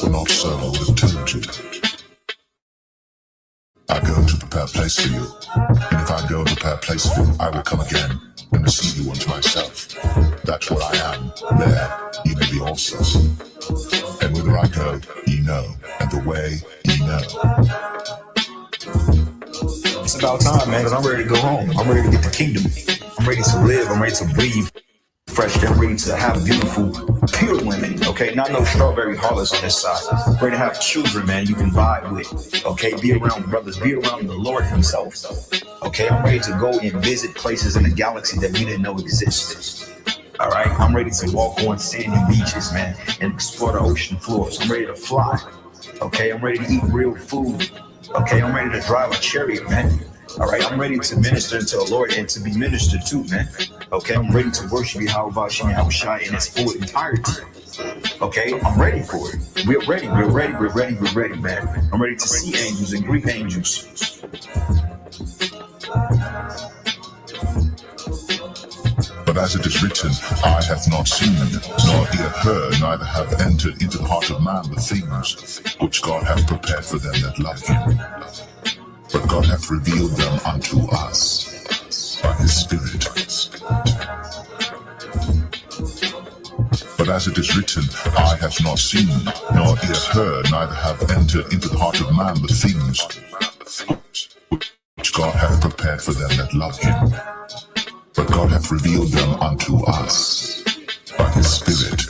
are not so with territory. I go to prepare a place for you, and if I go and prepare a place for you, I will come again and receive you unto myself. That's where I am. There ye may be also. And whither I go, ye know, and the way ye know. It's about time, man, because I'm ready to go home. I'm ready to get the kingdom. I'm ready to live. I'm ready to breathe fresh. I'm ready to have beautiful, pure women, okay? Not no strawberry harlots on this side. I'm ready to have children, man, you can vibe with, okay? Be around brothers. Be around the Lord himself, okay? I'm ready to go and visit places in the galaxy that we didn't know existed. All right, I'm ready to walk on sandy beaches, man, and explore the ocean floors. I'm ready to fly. Okay, I'm ready to eat real food. Okay, I'm ready to drive a chariot, man. All right, I'm ready to minister to the Lord and to be ministered to, man. Okay, I'm ready to worship Yahweh Shai in its full entirety. Okay, I'm ready for it. We're ready, man. I'm ready to see angels and greet angels. But as it is written, eye hath not seen, nor ear heard, neither have entered into the heart of man the things which God hath prepared for them that love him. But God hath revealed them unto us by his Spirit. But as it is written, eye hath not seen, nor ear heard, neither have entered into the heart of man the things which God hath prepared for them that love him. But God hath revealed them unto us by his Spirit.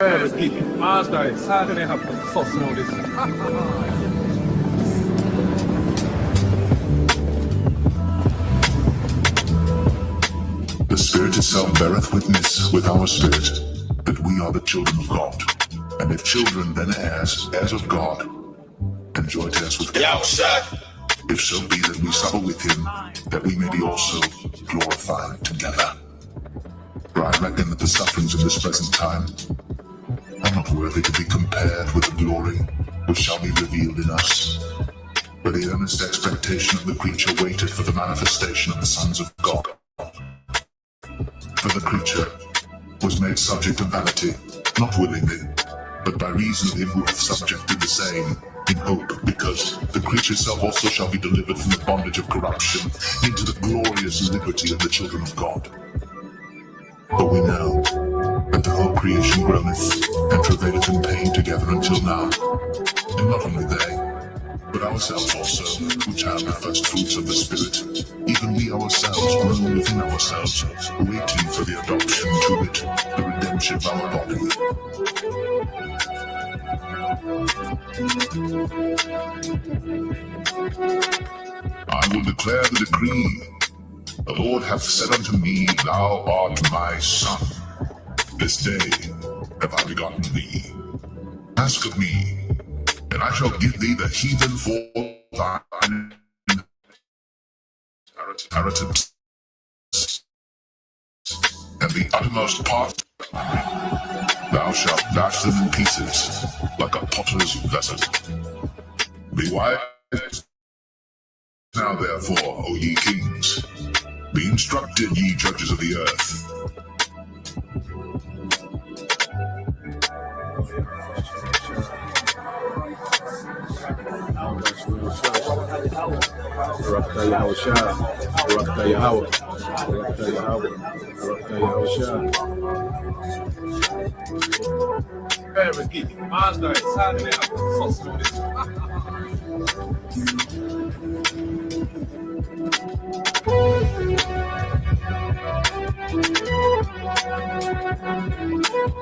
The Spirit itself beareth witness with our spirit that we are the children of God. And if children, then heirs, heirs of God, and joint heirs with God. If so be that we suffer with him, that we may be also glorified together. For I reckon that the sufferings of this present time are not worthy to be compared with the glory which shall be revealed in us. For the earnest expectation of the creature waited for the manifestation of the sons of God. For the creature was made subject to vanity, not willingly, but by reason of him who hath subjected the same, in hope, because the creature itself also shall be delivered from the bondage of corruption into the glorious liberty of the children of God. But we know that the whole creation groaneth and travaileth in pain together until now. And not only they, but ourselves also, which have the first fruits of the Spirit, even we ourselves groan within ourselves, waiting for the adoption to it, the redemption of our body. I will declare the decree. The Lord hath said unto me, Thou art my son. This day have I begotten thee. Ask of me, and I shall give thee the heathen for thine inheritance, and the uttermost part thou shalt dash them in pieces, like a potter's vessel. Be wise now therefore, O ye kings, be instructed, ye judges of the earth. All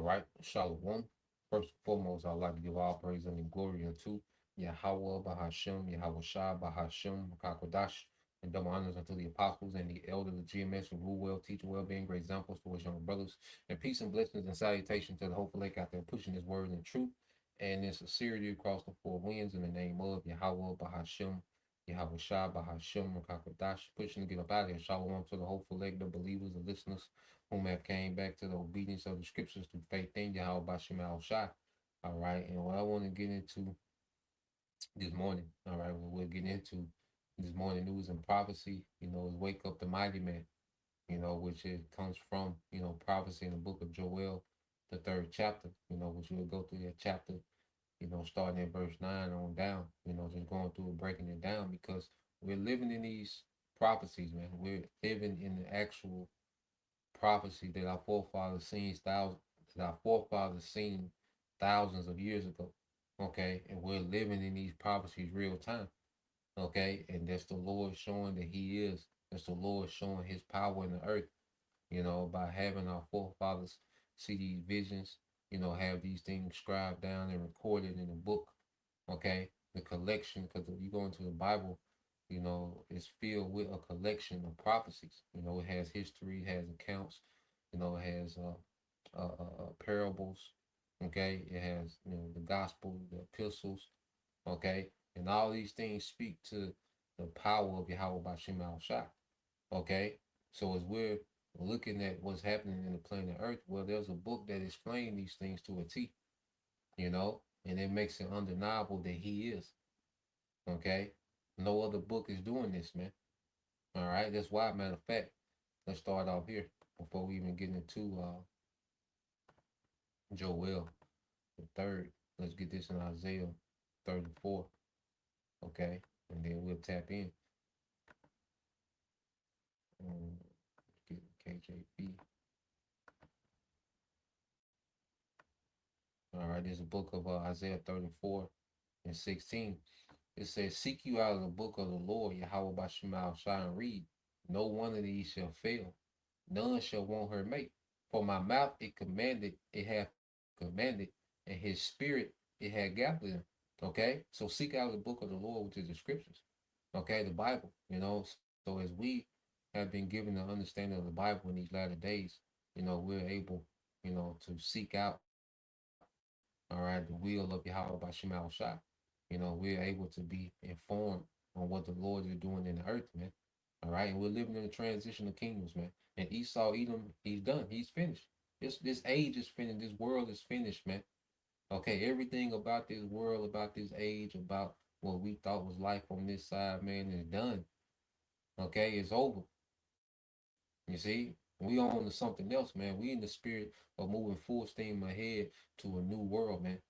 right, Shalom. First and foremost, I'd like to give all praise and glory unto Yahweh Bahashem, Yahweh Shah Bahashem, Kakodash, and double honors unto the apostles and the elders of GMS who rule well, teach well, being great examples to his younger brothers. And peace and blessings and salutation to the hopeful lake out there pushing his word in truth and in sincerity across the four winds in the name of Yahweh Bahashem, Yahweh Shah Bahashem, Kakodash, pushing to get up out of here. Shalom to the hopeful lake, the believers, the listeners whom have came back to the obedience of the scriptures through faith in Yahweh Bashim Al Shai. All right, and what I want to get into this morning, all right, what we're getting into this morning news and prophecy, is wake up the mighty man, which it comes from, prophecy in the book of Joel, the third chapter, which we'll go through that chapter, starting at verse 9 on down, just going through and breaking it down because we're living in these prophecies, man. We're living in the actual prophecy that our forefathers seen thousands of years ago. Okay, and we're living in these prophecies real time. Okay, and that's the Lord showing that He is. That's the Lord showing His power in the earth. By having our forefathers see these visions. Have these things scribed down and recorded in a book. Okay, the collection, because if you go into the Bible, it's filled with a collection of prophecies. It has history, it has accounts, it has parables. Okay, it has the gospel, the epistles. Okay, and all these things speak to the power of Yahweh Bashim Al Shai. Okay, so as we're looking at what's happening in the planet Earth, well, there's a book that explains these things to a T. And it makes it undeniable that He is. Okay, no other book is doing this, man. All right, that's why. Matter of fact, let's start off here before we even get into Joel the third. Let's get this in Isaiah 34. Okay, and then we'll tap in. Get KJV. All right, this is a book of Isaiah 34 and 16. It says, "Seek you out of the book of the Lord, Yahweh Bashim Shai, and read. No one of these shall fail. None shall want her mate. For my mouth it hath commanded, and his spirit it had gathered them." Okay? So seek out the book of the Lord, which is the scriptures. Okay, the Bible. So as we have been given the understanding of the Bible in these latter days, we're able, to seek out, all right, the will of Yahweh Bashim Al Shai. We're able to be informed on what the Lord is doing in the earth, man. All right, and we're living in a transition of kingdoms, man. And Esau, Edom, he's done. He's finished. This age is finished. This world is finished, man. Okay, everything about this world, about this age, about what we thought was life on this side, man, is done. Okay, it's over. You see, we on to something else, man. We in the spirit of moving full steam ahead to a new world, man.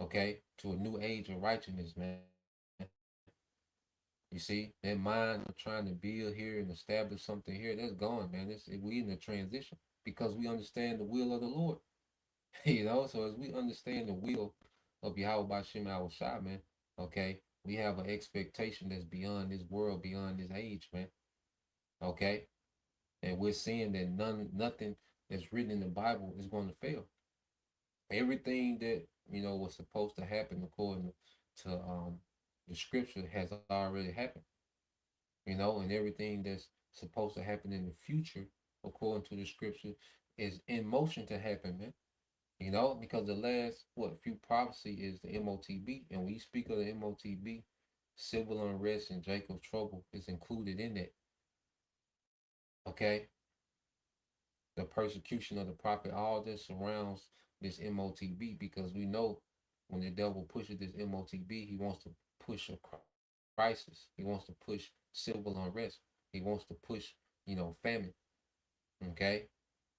Okay, to a new age of righteousness, man. You see, that mind of trying to build here and establish something here, that's gone, man. We in the transition because we understand the will of the Lord. So as we understand the will of Yahweh Bashim Al Shai, man, okay, we have an expectation that's beyond this world, beyond this age, man. Okay, and we're seeing that nothing that's written in the Bible is going to fail. Everything that was supposed to happen according to the scripture has already happened. And everything that's supposed to happen in the future according to the scripture is in motion to happen, man. Because the last few prophecy is the MOTB, and when you speak of the MOTB, civil unrest and Jacob's trouble is included in that. Okay, the persecution of the prophet, all this surrounds this MOTB because we know when the devil pushes this MOTB, he wants to push a crisis. He wants to push civil unrest. He wants to push, famine. Okay,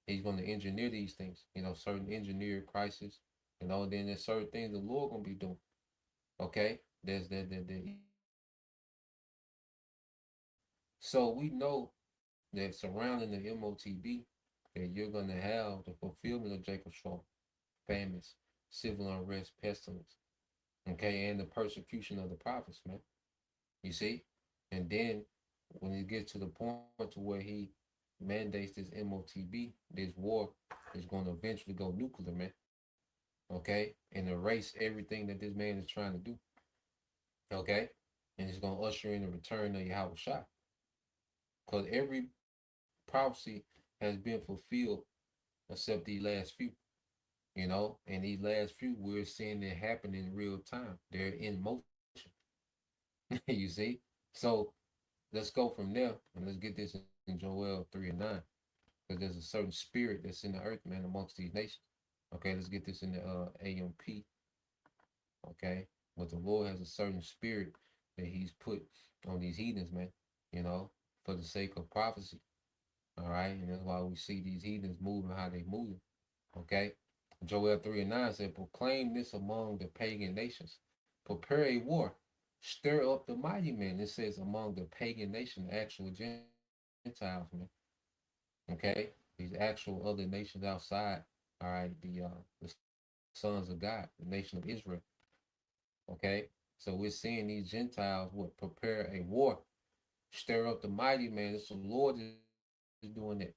he's going to engineer these things. Certain engineered crisis. Then there's certain things the Lord gonna be doing. Okay, there's the evil. So we know that that surrounding the MOTB, that you're going to have the fulfillment of Jacob's trouble, famines, civil unrest, pestilence, okay, and the persecution of the prophets, man. You see? And then when it gets to the point to where he mandates this MOTB, this war is going to eventually go nuclear, man. Okay? And erase everything that this man is trying to do. Okay? And it's going to usher in the return of Yahweh Shai. Because every prophecy has been fulfilled except these last few. And these last few, we're seeing it happen in real time. They're in motion. You see? So let's go from there and let's get this in Joel 3 and 9. Because there's a certain spirit that's in the earth, man, amongst these nations. Okay, let's get this in the AMP. Okay. But the Lord has a certain spirit that he's put on these heathens, man, you know, for the sake of prophecy. All right. And that's why we see these heathens moving how they move. Okay. Joel 3 and 9 said, proclaim this among the pagan nations. Prepare a war. Stir up the mighty men. It says among the pagan nation, the actual Gentiles, man. Okay. These actual other nations outside. All right. The sons of God, the nation of Israel. Okay. So we're seeing these Gentiles would prepare a war. Stir up the mighty man. It's the Lord is doing that.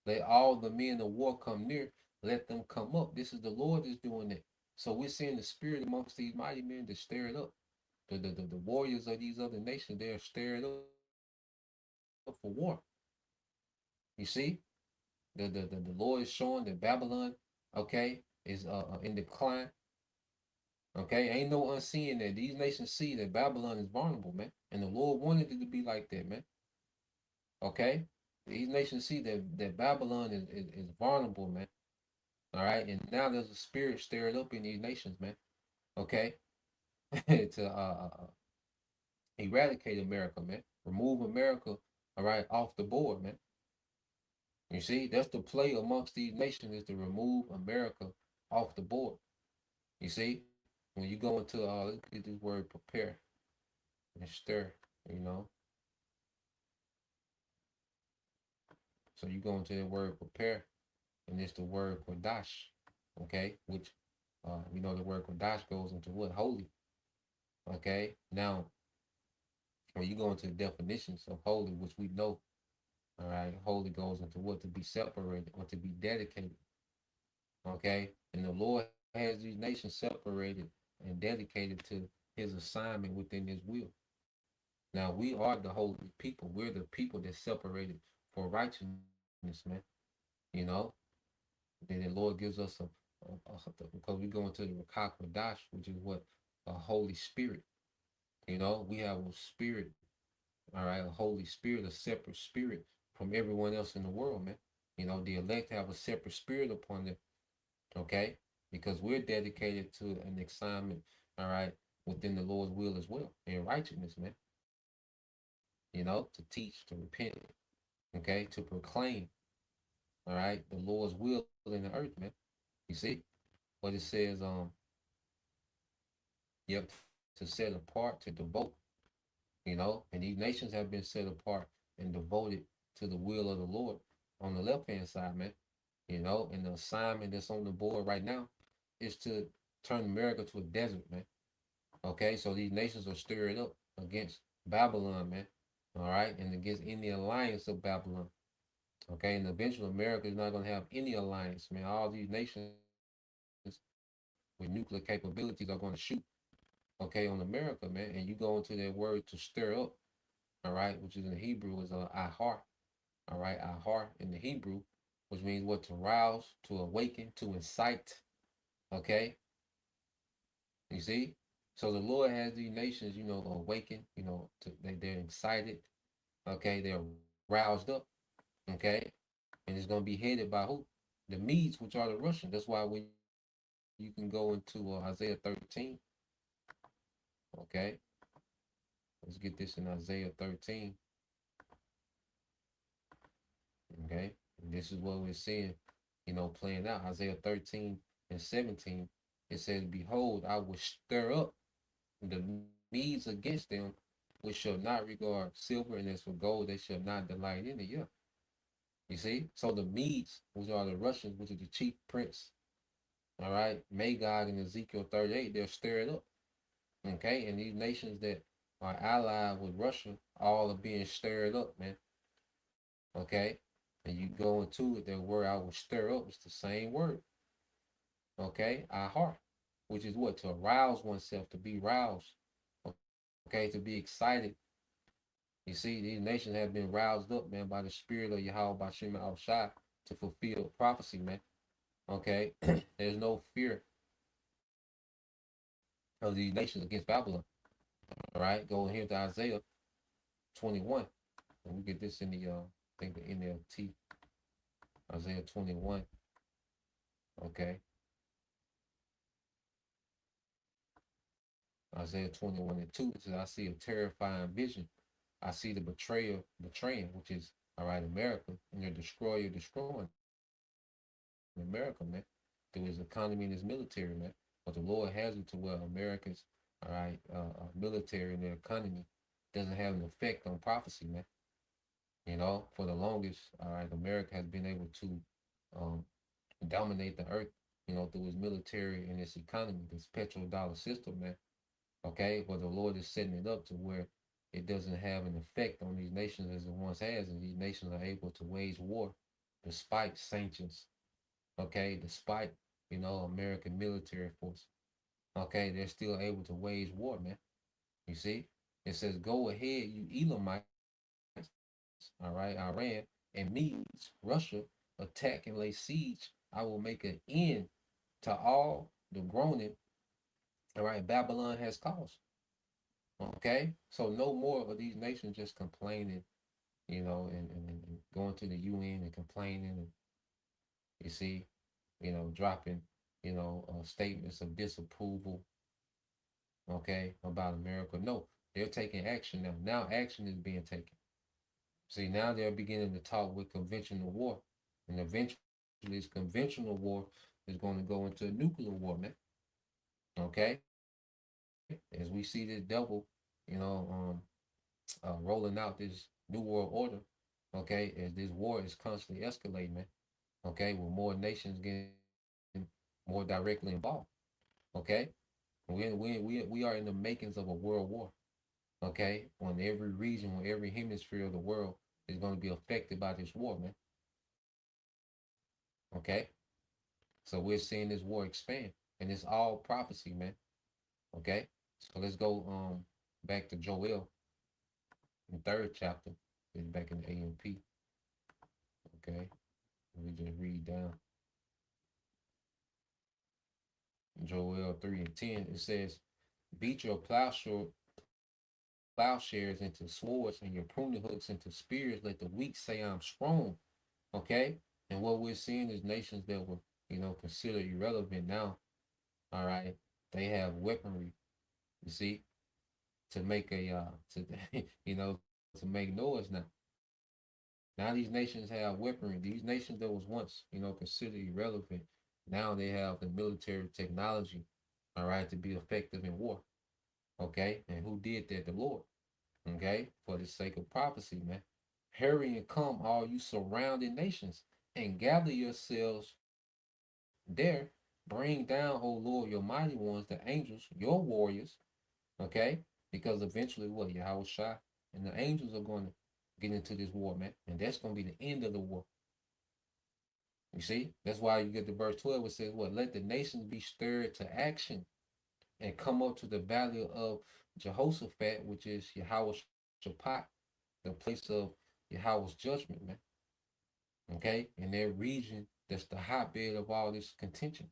Let all the men of war come near. Let them come up. This is the Lord is doing that. So we're seeing the spirit amongst these mighty men to stir it up. The warriors of these other nations, they're stirred up for war. You see? The Lord is showing that Babylon, okay, is in decline. Okay, ain't no unseeing that. These nations see that Babylon is vulnerable, man. And the Lord wanted it to be like that, man. Okay? These nations see that Babylon is vulnerable, man. All right, and now there's a spirit stirred up in these nations, man. Okay, to eradicate America, man. Remove America, all right, off the board, man. You see, that's the play amongst these nations is to remove America off the board. You see, when you go into let's get this word prepare and stir, you know. So you go into the word prepare, and it's the word kodash, okay, which the word kodash goes into what holy. Okay, now when you go into the definitions of holy, which we know, all right, holy goes into what to be separated or to be dedicated. Okay, and the Lord has these nations separated and dedicated to his assignment within his will. Now we are the holy people. We're the people that separated for righteousness, man. You know, then the Lord gives us because we go into the Rakak Dash, which is what a Holy Spirit. We have a spirit, all right, a Holy Spirit, a separate spirit from everyone else in the world, man. The elect have a separate spirit upon them, okay? Because we're dedicated to an assignment, all right, within the Lord's will as well, in righteousness, man. To teach, to repent, okay, to proclaim, all right, the Lord's will in the earth, man. You see? But it says, you have to set apart, to devote, and these nations have been set apart and devoted to the will of the Lord on the left hand side, man. And the assignment that's on the board right now is to turn America to a desert, man. Okay, so these nations are stirred up against Babylon, man. All right, and against any alliance of Babylon. Okay, and eventually America is not going to have any alliance, man. All these nations with nuclear capabilities are going to shoot, okay, on America, man. And you go into that word to stir up, all right, which is in the Hebrew is ahar, all right, ahar in the Hebrew, which means what to rouse, to awaken, to incite, okay. You see, so the Lord has these nations, awakened, they're excited, okay, they're roused up, okay, and it's gonna be headed by who? The Medes, which are the Russians. That's why when you can go into Isaiah 13, okay, let's get this in Isaiah 13, okay, and this is what we're seeing, playing out. Isaiah 13 and 17, it says, behold, I will stir up the Medes against them, which shall not regard silver, and as for gold, they shall not delight in it. Yeah. You see? So the Medes, which are the Russians, which is the chief prince, all right, Magog and Ezekiel 38, they're stirred up. Okay, and these nations that are allied with Russia all are being stirred up, man. Okay, and you go into it, that word I will stir up is the same word. Okay, our heart, which is what? To arouse oneself, to be roused. Okay, to be excited. You see, these nations have been roused up, man, by the spirit of Yahweh Bashim al Shai to fulfill prophecy, man. Okay, there's no fear of these nations against Babylon. All right, go here to Isaiah 21, and we get this in the I think the NLT, Isaiah 21. Okay, Isaiah 21 and 2 says, I see a terrifying vision. I see the betrayer betraying, which is all right, America, and your destroyer destroying America, man, through his economy and his military, man. But the Lord has it to where America's all right, military and their economy doesn't have an effect on prophecy, man. You know, for the longest, all right, America has been able to um, dominate the earth, you know, through its military and its economy, this petrodollar system, man. Okay, but the Lord is setting it up to where it doesn't have an effect on these nations as it once has, and these nations are able to wage war despite sanctions. Okay, despite American military force. Okay, they're still able to wage war, man. You see, it says, "Go ahead, you Elamites, all right, Iran and Medes, Russia, attack and lay siege. I will make an end to all the groaning, all right, Babylon has caused." Okay, so no more of these nations just complaining, and going to the UN and complaining, and you see, dropping, statements of disapproval, okay, about America. No, they're taking action now. Now action is being taken. See, now they're beginning to talk with conventional war, and eventually this conventional war is going to go into a nuclear war, man. Okay, as we see this devil, you know, rolling out this new world order. Okay, as this war is constantly escalating, man. Okay, with more nations getting more directly involved. Okay, we are in the makings of a world war. Okay, on every region, on every hemisphere of the world is going to be affected by this war, man. Okay, so we're seeing this war expand, and it's all prophecy, man. Okay, so let's go back to Joel, the third chapter. It's back in the AMP. Okay, we just read down Joel 3 and 10. It says, "Beat your plowshares into swords and your pruning hooks into spears. Let the weak say I'm strong." Okay, and what we're seeing is nations that were considered irrelevant now. All right, they have weaponry. You see, to make a to to make noise now. Now these nations have weaponry. These nations that was once considered irrelevant, now they have the military technology, all right, to be effective in war. Okay, and who did that? The Lord. Okay, for the sake of prophecy, man. Hurry and come, all you surrounding nations, and gather yourselves there. Bring down, O Lord, your mighty ones, the angels, your warriors. Okay, because eventually, what Yahweh Shai and the angels are going to get into this war, man, and that's going to be the end of the war. You see, that's why you get to verse 12. It says, "What? Let the nations be stirred to action and come up to the valley of Jehoshaphat, which is Yahweh Shaphat, the place of Yahweh's judgment, man." Okay, in their region, that's the hotbed of all this contention.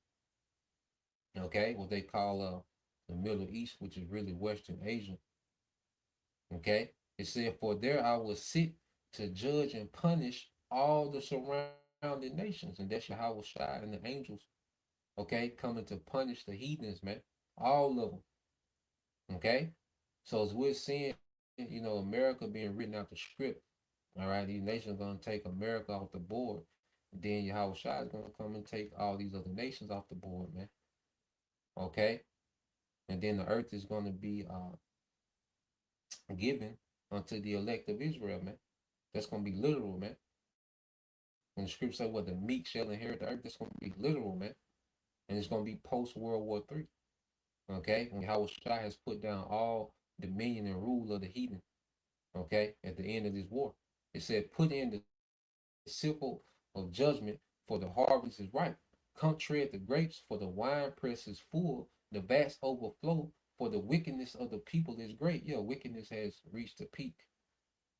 Okay, what they call the Middle East, which is really Western Asia. Okay, it said, "For there I will sit to judge and punish all the surrounding nations," and that's Yahweh Shai and the angels. Okay, coming to punish the heathens, man, all of them. Okay, so as we're seeing, America being written out the script. All right, these nations are gonna take America off the board. Then Yahweh Shai is gonna come and take all these other nations off the board, man. Okay, and then the earth is gonna be given unto the elect of Israel, man. That's gonna be literal, man. When the scripture says, well, the meek shall inherit the earth, that's going to be literal, man. And it's going to be post World War III. Okay? When Yahweh Shai has put down all dominion and rule of the heathen. Okay? At the end of this war. It said, put in the sickle of judgment, for the harvest is ripe. Come tread the grapes, for the wine press is full. The vats overflow, for the wickedness of the people is great. Yeah, wickedness has reached a peak.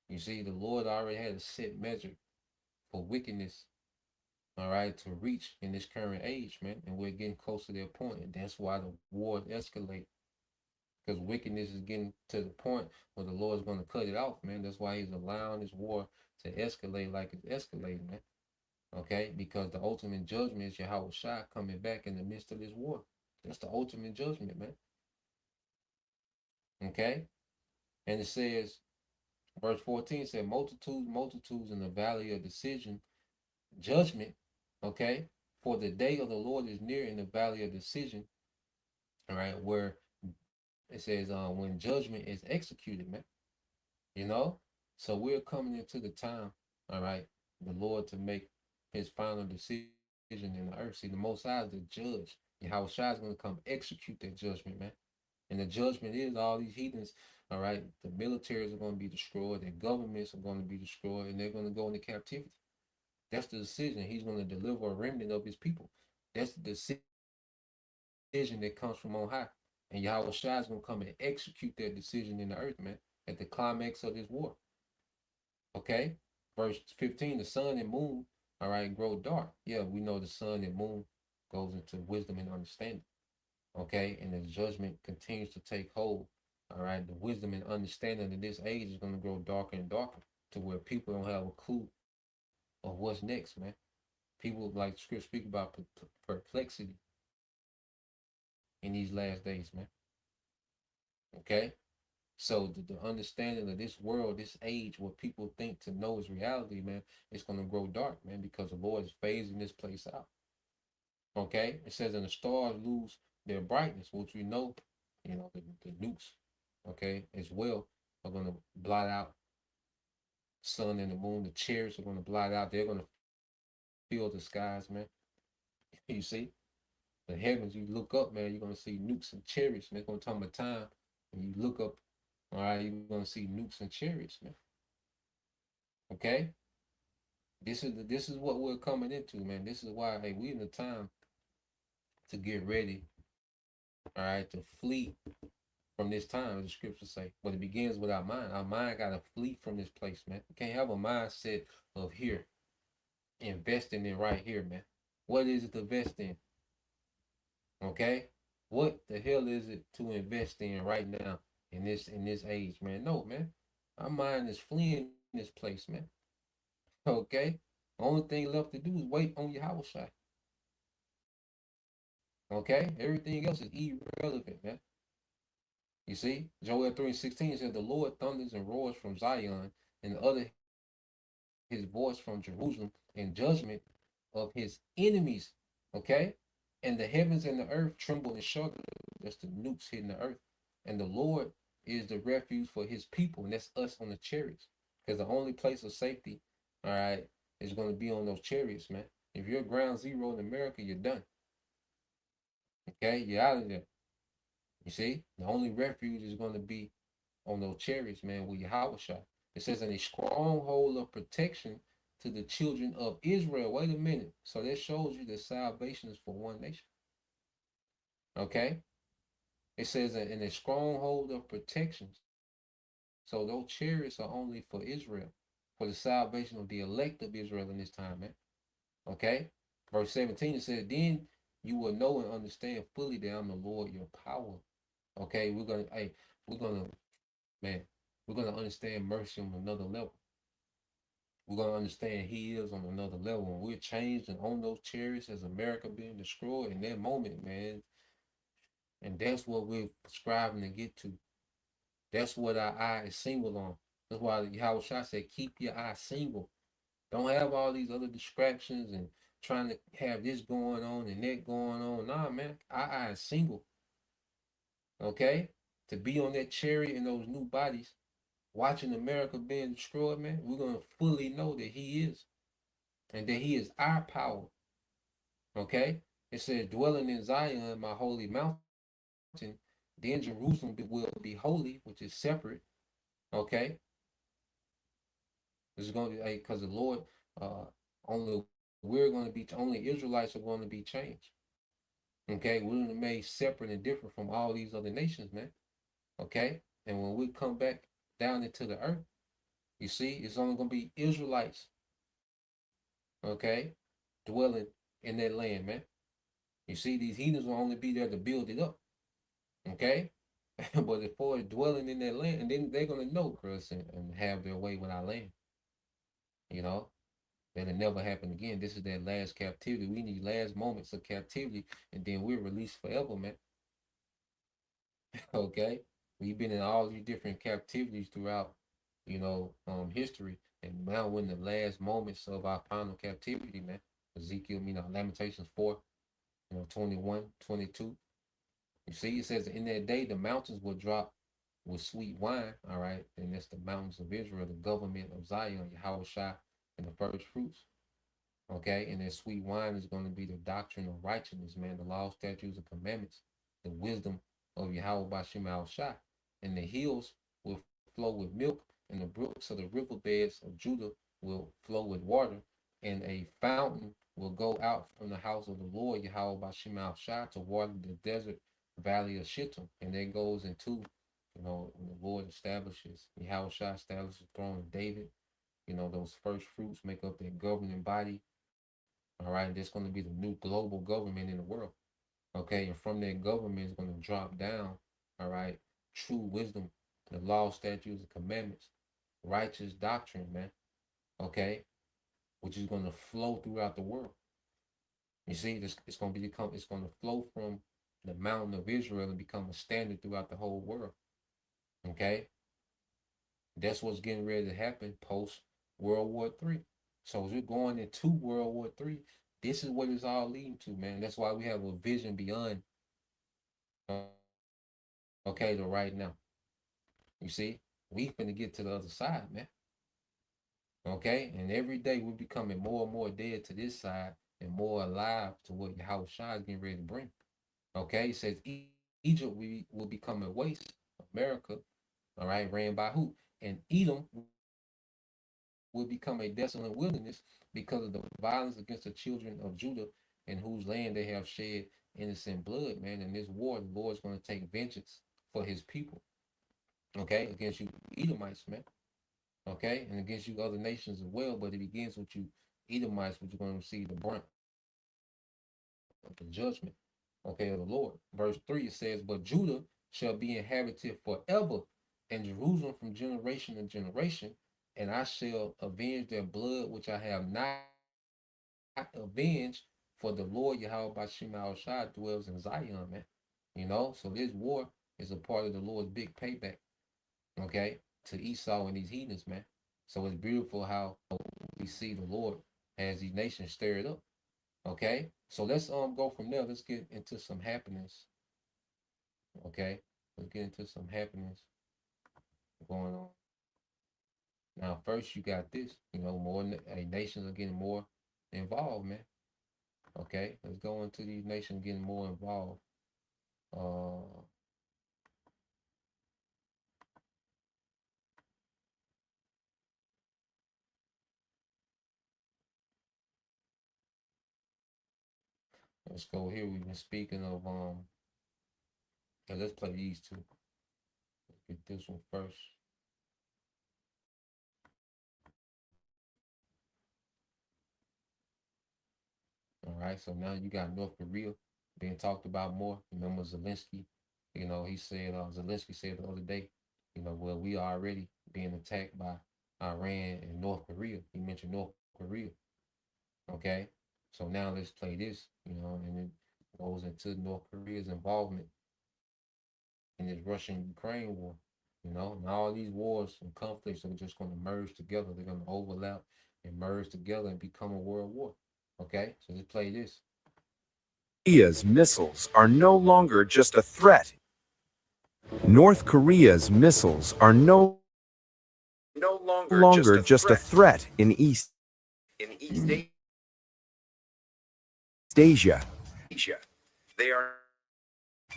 You see, the Lord already had a set measure for wickedness, all right, to reach in this current age, man. And we're getting close to that point. And that's why the war escalate. Because wickedness is getting to the point where the Lord's going to cut it off, man. That's why he's allowing this war to escalate like it's escalating, man. Okay? Because the ultimate judgment is Yahweh Shai coming back in the midst of this war. That's the ultimate judgment, man. Okay? And it says, verse 14 said, multitudes, multitudes in the valley of decision, judgment, okay? For the day of the Lord is near in the valley of decision, all right, where it says when judgment is executed, man. You know? So we're coming into the time, all right, the Lord to make his final decision in the earth. See, the Most High is the judge. Yahweh Shai is going to come execute that judgment, man. And the judgment is all these heathens, all right, the militaries are going to be destroyed, their governments are going to be destroyed, and they're going to go into captivity. That's the decision. He's going to deliver a remnant of his people. That's the decision that comes from on high. And Yahweh Shai is going to come and execute that decision in the earth, man, at the climax of this war. Okay? Verse 15, the sun and moon, all right, grow dark. Yeah, we know the sun and moon goes into wisdom and understanding. Okay? And the judgment continues to take hold. All right? The wisdom and understanding of this age is going to grow darker and darker to where people don't have a clue of what's next, man. People, like scripture speak about perplexity in these last days, man. Okay? So the understanding of this world, this age, what people think to know is reality, man, it's going to grow dark, man, because the Lord is phasing this place out. Okay? It says, and the stars lose their brightness, which we know, the nukes, okay, as well, are going to blot out sun and the moon. The chariots are going to blot out. They're going to fill the skies, man. You see? The heavens, you look up, man, you're gonna see nukes and chariots, man. It's gonna come a time when you look up, all right, you're gonna see nukes and chariots, man. Okay? This is what we're coming into, man. This is why, hey, we in the time to get ready, all right, to flee from this time, as the scriptures say. But it begins with our mind. Our mind gotta flee from this place, man. We can't have a mindset of here, investing in right here, man. What is it to invest in? Okay? What the hell is it to invest in right now in this age, man? No, man. Our mind is fleeing this place, man. Okay? The only thing left to do is wait on your house shot. Okay? Everything else is irrelevant, man. You see? Joel 3:16 says the Lord thunders and roars from Zion, and the other his voice from Jerusalem in judgment of his enemies. Okay? And the heavens and the earth tremble and shudder. That's the nukes hitting the earth. And the Lord is the refuge for his people, and that's us on the chariots. Because the only place of safety, all right, is going to be on those chariots, man. If you're ground zero in America, you're done. Okay? You're out of there. You see? The only refuge is going to be on those chariots, man, with your Yahweh shot. It says, in a stronghold of protection to the children of Israel. Wait a minute. So that shows you that salvation is for one nation. Okay? It says in a stronghold of protections. So those chariots are only for Israel, for the salvation of the elect of Israel in this time, man. Okay? Verse 17, it says, then you will know and understand fully that I'm the Lord, your power. Okay, we're gonna, man, we're gonna understand mercy on another level. We're gonna understand he is on another level. When we're changed and on those chariots as America being destroyed in that moment, man. And that's what we're striving to get to. That's what our eye is single on. That's why Yahweh Shai said, keep your eye single. Don't have all these other distractions and trying to have this going on and that going on. Nah, man, our eye is single. Okay? To be on that chariot in those new bodies, watching America being destroyed, man, we're going to fully know that he is. and that he is our power. Okay? It says, dwelling in Zion, my holy mountain, then Jerusalem will be holy, which is separate. Okay? This is going to be because the Lord, uh, only Israelites are going to be changed. Okay? We're made separate and different from all these other nations, man. Okay? And when we come back down into the earth, you see, it's only going to be Israelites, okay, dwelling in that land, man. You see, these heathens will only be there to build it up, okay? But as far as dwelling in that land, and then they're going to know, Chris, and have their way with our land, you know? That'll never happen again. This is that last captivity. We need last moments of captivity, and then we're released forever, man. Okay? We've been in all these different captivities throughout, history. And now we're in the last moments of our final captivity, man. Ezekiel, Lamentations 4, 21, 22. You see, it says, in that day, the mountains will drop with sweet wine, all right? And that's the mountains of Israel, the government of Zion, Yahweh Shai, and the first fruits. Okay, and that sweet wine is going to be the doctrine of righteousness, man, the law, statutes, and commandments, the wisdom of Yahweh Bashim al Shai. And the hills will flow with milk, and the brooks of the riverbeds of Judah will flow with water, and a fountain will go out from the house of the Lord Yahweh Bashim al Shai to water the desert valley of Shittim. And that goes into, when the Lord establishes, Yahweh Shai establishes the throne of David. Those first fruits make up that governing body. All right, that's going to be the new global government in the world. Okay, and from that government is going to drop down, all right, true wisdom, the law, statutes, and commandments, righteous doctrine, man. Okay, which is going to flow throughout the world. You see, it's going to flow from the mountain of Israel and become a standard throughout the whole world. Okay, that's what's getting ready to happen post World War III. So as we're going into World War III, this is what it's all leading to, man. That's why we have a vision beyond, okay, to right now. You see, we finna get to the other side, man. Okay, and every day we're becoming more and more dead to this side and more alive to what Yahweh Shai is getting ready to bring. Okay, it says Egypt will become a waste. America, all right, ran by who? And Edom will become a desolate wilderness because of the violence against the children of Judah, in whose land they have shed innocent blood, man. In this war, the Lord's going to take vengeance for his people, okay, against you Edomites, man, okay, and against you other nations as well. But it begins with you Edomites, which you're going to receive the brunt of the judgment, okay, of the Lord. Verse 3, it says, but Judah shall be inhabited forever, and Jerusalem from generation to generation, and I shall avenge their blood, which I have not avenged, for the Lord Yahweh Bashim al Shai dwells in Zion, man. So this war is a part of the Lord's big payback, okay, to Esau and these heathens, man. So it's beautiful how we see the Lord as these nations stirred up. Okay, so let's go from there. Let's get into some happenings. Okay, let's get into some happenings going on. Now, first you got this. More nations are getting more involved, man. Okay, let's go into these nations getting more involved. Let's go here. We've been speaking of let's play these two. Let's get this one first. All right, so now you got North Korea being talked about more. Remember Zelensky? He said Zelensky said the other day, well, we are already being attacked by Iran and North Korea. He mentioned North Korea. Okay, so now let's play this, and it goes into North Korea's involvement in this Russian-Ukraine war. And all these wars and conflicts are just going to merge together. They're going to overlap and merge together and become a world war. Okay, so let's play this. Korea's missiles are no longer just a threat. North Korea's missiles are no longer just a threat in East Asia.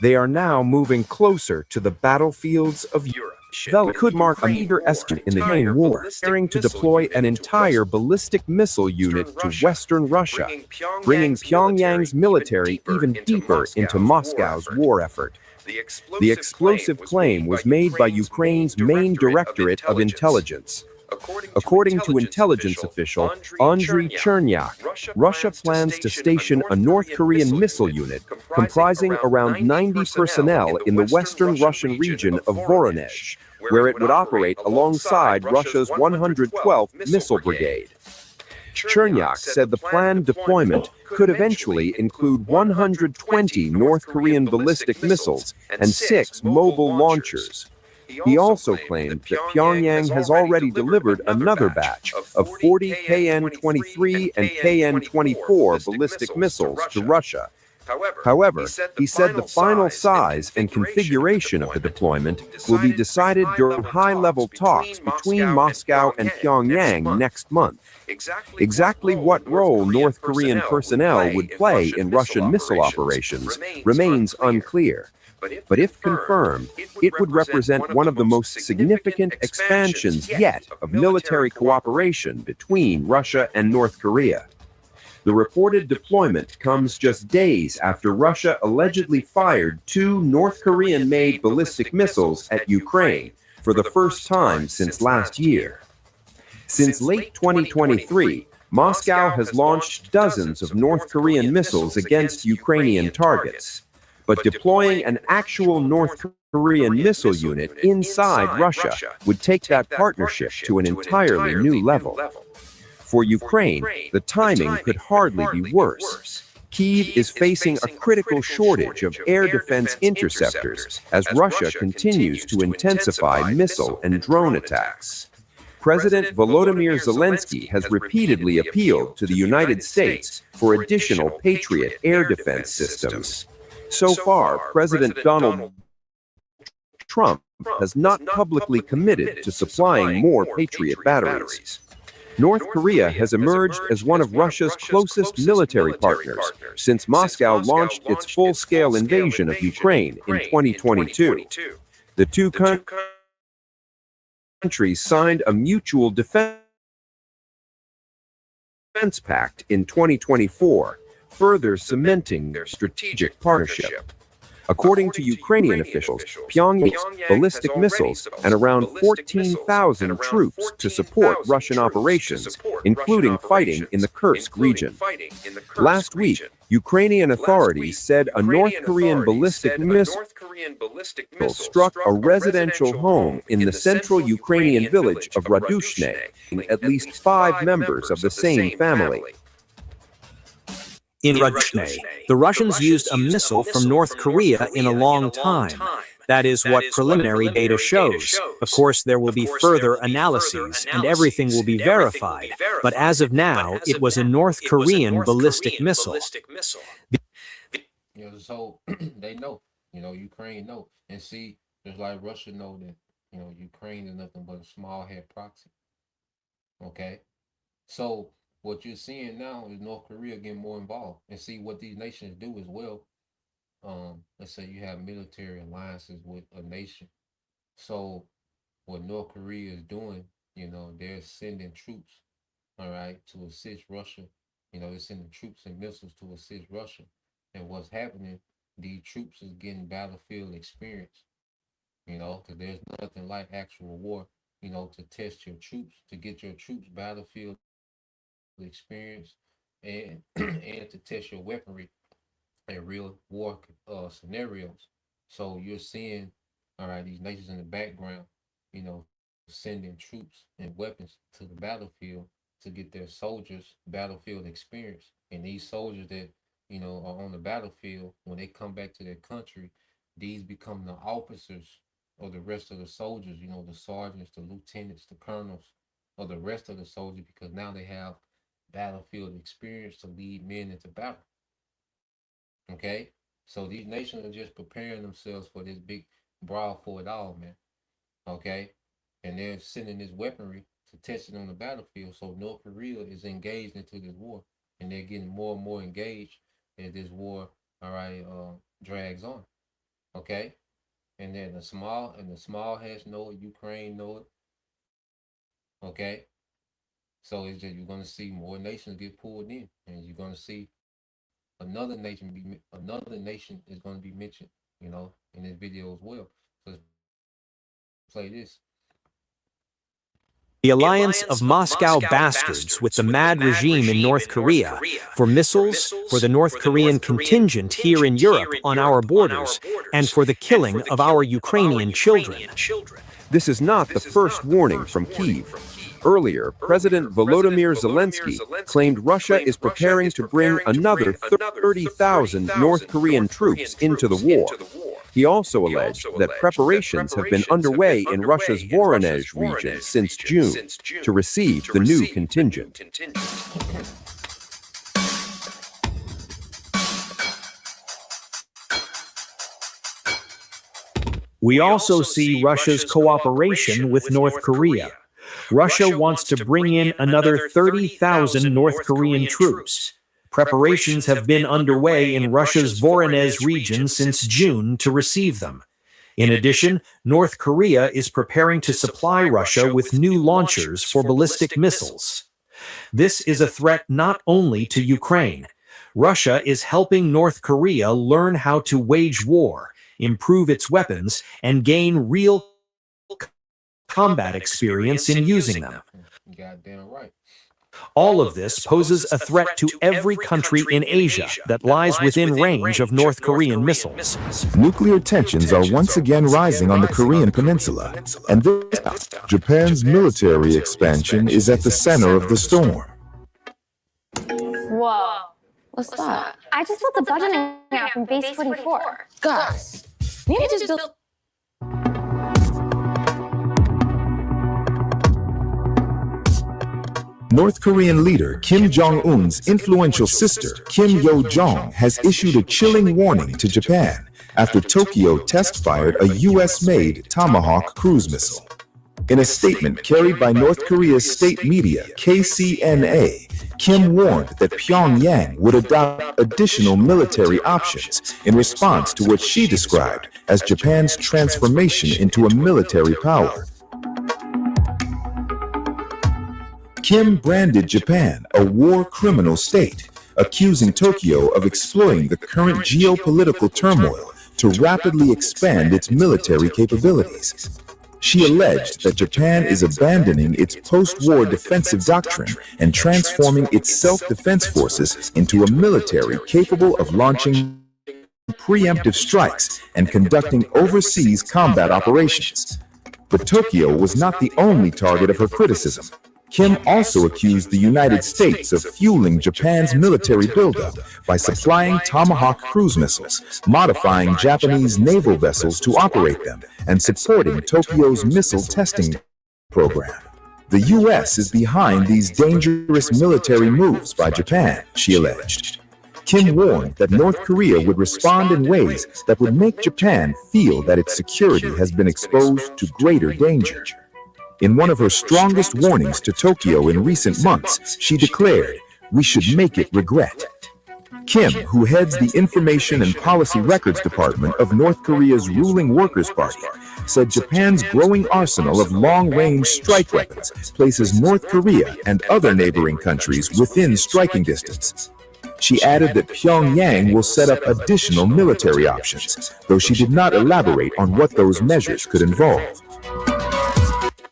They are now moving closer to the battlefields of Europe. Vel could mark a major escalation in the Ukraine war, preparing to deploy an entire ballistic missile unit to Western Russia, bringing Pyongyang's military even deeper into Moscow's war effort. The explosive claim was made by Ukraine's main Directorate of Intelligence. According to intelligence official Andriy Chernyak, Russia plans to station a North Korean missile unit comprising around 90 personnel in the western Russian region of Voronezh, where it would operate alongside Russia's 112th Missile Brigade. Chernyak said the planned deployment could eventually include 120 North Korean ballistic missiles and 6 mobile launchers. He also claimed that Pyongyang has already delivered another batch of 40 KN-23 and KN-24 ballistic missiles to Russia. However, he said the final size and configuration of the deployment will be decided during high-level talks between Moscow and Pyongyang next month. Exactly what role North Korean personnel would play in Russian missile operations remains unclear. But if confirmed, it would represent one of the most significant expansions yet of military cooperation between Russia and North Korea. The reported deployment comes just days after Russia allegedly fired 2 North Korean-made ballistic missiles at Ukraine for the first time since last year. Since late 2023, Moscow has launched dozens of North Korean missiles against Ukrainian targets. But deploying an actual North Korean missile unit inside Russia would take that partnership to an entirely new level. For Ukraine, the timing could hardly be worse. Kyiv is facing a critical shortage of air defense interceptors as Russia continues to intensify missile and drone attacks. President Volodymyr Zelensky has repeatedly appealed to the United States for additional Patriot air defense systems. So far, President Donald Trump has not publicly committed to supplying more Patriot batteries. North Korea has emerged as one of Russia's closest military partners since Moscow launched its full-scale invasion of Ukraine in 2022. The two countries signed a mutual defense pact in 2024, further cementing their strategic partnership. According to Ukrainian officials, Pyongyang's ballistic missiles and around 14,000 troops to support Russian operations, including fighting in the Kursk region. Last week, Ukrainian authorities said a North Korean ballistic missile struck a residential home in the central Ukrainian village of Radushne, at least 5 members of the same family. In Radushne, the Russians used a missile from North Korea in a long time. That is what preliminary data shows. Of course, there will be further analyses and everything will be verified. But as of now, it was a North Korean ballistic missile. So they know, Ukraine know. And see, just like Russia know that, Ukraine is nothing but a small head proxy. Okay? So what you're seeing now is North Korea getting more involved. And see what these nations do as well. Let's say you have military alliances with a nation. So what North Korea is doing, they're sending troops, all right, to assist Russia. They're sending troops and missiles to assist Russia. And what's happening, these troops is getting battlefield experience, because there's nothing like actual war, to test your troops, to get your troops battlefield experience and and to test your weaponry in real war scenarios. So you're seeing, all right, these nations in the background, sending troops and weapons to the battlefield to get their soldiers battlefield experience. And these soldiers that, are on the battlefield, when they come back to their country, these become the officers of the rest of the soldiers, the sergeants, the lieutenants, the colonels, or the rest of the soldiers, because now they have battlefield experience to lead men into battle. Okay? So these nations are just preparing themselves for this big brawl for it all, man. Okay? And they're sending this weaponry to test it on the battlefield. So North Korea is engaged into this war. And they're getting more and more engaged as this war, all right, drags on. Okay, and then the small hatch know it, Ukraine know it. Okay, so it's just you're gonna see more nations get pulled in, and you're gonna see another nation is gonna be mentioned, in this video as well. So let's play this. The alliance of Moscow bastards with the mad regime in North Korea for missiles, for the North Korean contingent here in Europe on our borders, and for the killing of our Ukrainian children. This is not the first warning from Kyiv. Earlier, President Volodymyr Zelensky claimed Russia is preparing to bring another 30,000 North Korean troops into the war. He also alleged that preparations have been underway in Russia's Voronezh region since June to receive the new contingent. We also see Russia's cooperation with North Korea. Russia wants to bring in another 30,000 North Korean troops. Preparations have been underway in Russia's Voronezh region since June to receive them. In addition, North Korea is preparing to supply Russia with new launchers for ballistic missiles. This is a threat not only to Ukraine. Russia is helping North Korea learn how to wage war, improve its weapons, and gain real combat experience in using them. Goddamn right. All of this poses a threat to every country in Asia that lies within range of North Korean missiles. Nuclear tensions are once again rising on the Korean peninsula, and this time, Japan's military expansion is at the center of the storm. Whoa. What's that? I just built the budgeting app from Base 44. Guys, maybe just build... North Korean leader Kim Jong-un's influential sister, Kim Yo-jong, has issued a chilling warning to Japan after Tokyo test-fired a US-made Tomahawk cruise missile. In a statement carried by North Korea's state media, KCNA, Kim warned that Pyongyang would adopt additional military options in response to what she described as Japan's transformation into a military power. Kim branded Japan a war criminal state, accusing Tokyo of exploiting the current geopolitical turmoil to rapidly expand its military capabilities. She alleged that Japan is abandoning its post-war defensive doctrine and transforming its self-defense forces into a military capable of launching preemptive strikes and conducting overseas combat operations. But Tokyo was not the only target of her criticism. Kim also accused the United States of fueling Japan's military buildup by supplying Tomahawk cruise missiles, modifying Japanese naval vessels to operate them, and supporting Tokyo's missile testing program. The U.S. is behind these dangerous military moves by Japan, she alleged. Kim warned that North Korea would respond in ways that would make Japan feel that its security has been exposed to greater danger. In one of her strongest warnings to Tokyo in recent months, she declared, "We should make it regret." Kim, who heads the Information and Policy Records Department of North Korea's ruling Workers' Party, said Japan's growing arsenal of long-range strike weapons places North Korea and other neighboring countries within striking distance. She added that Pyongyang will set up additional military options, though she did not elaborate on what those measures could involve.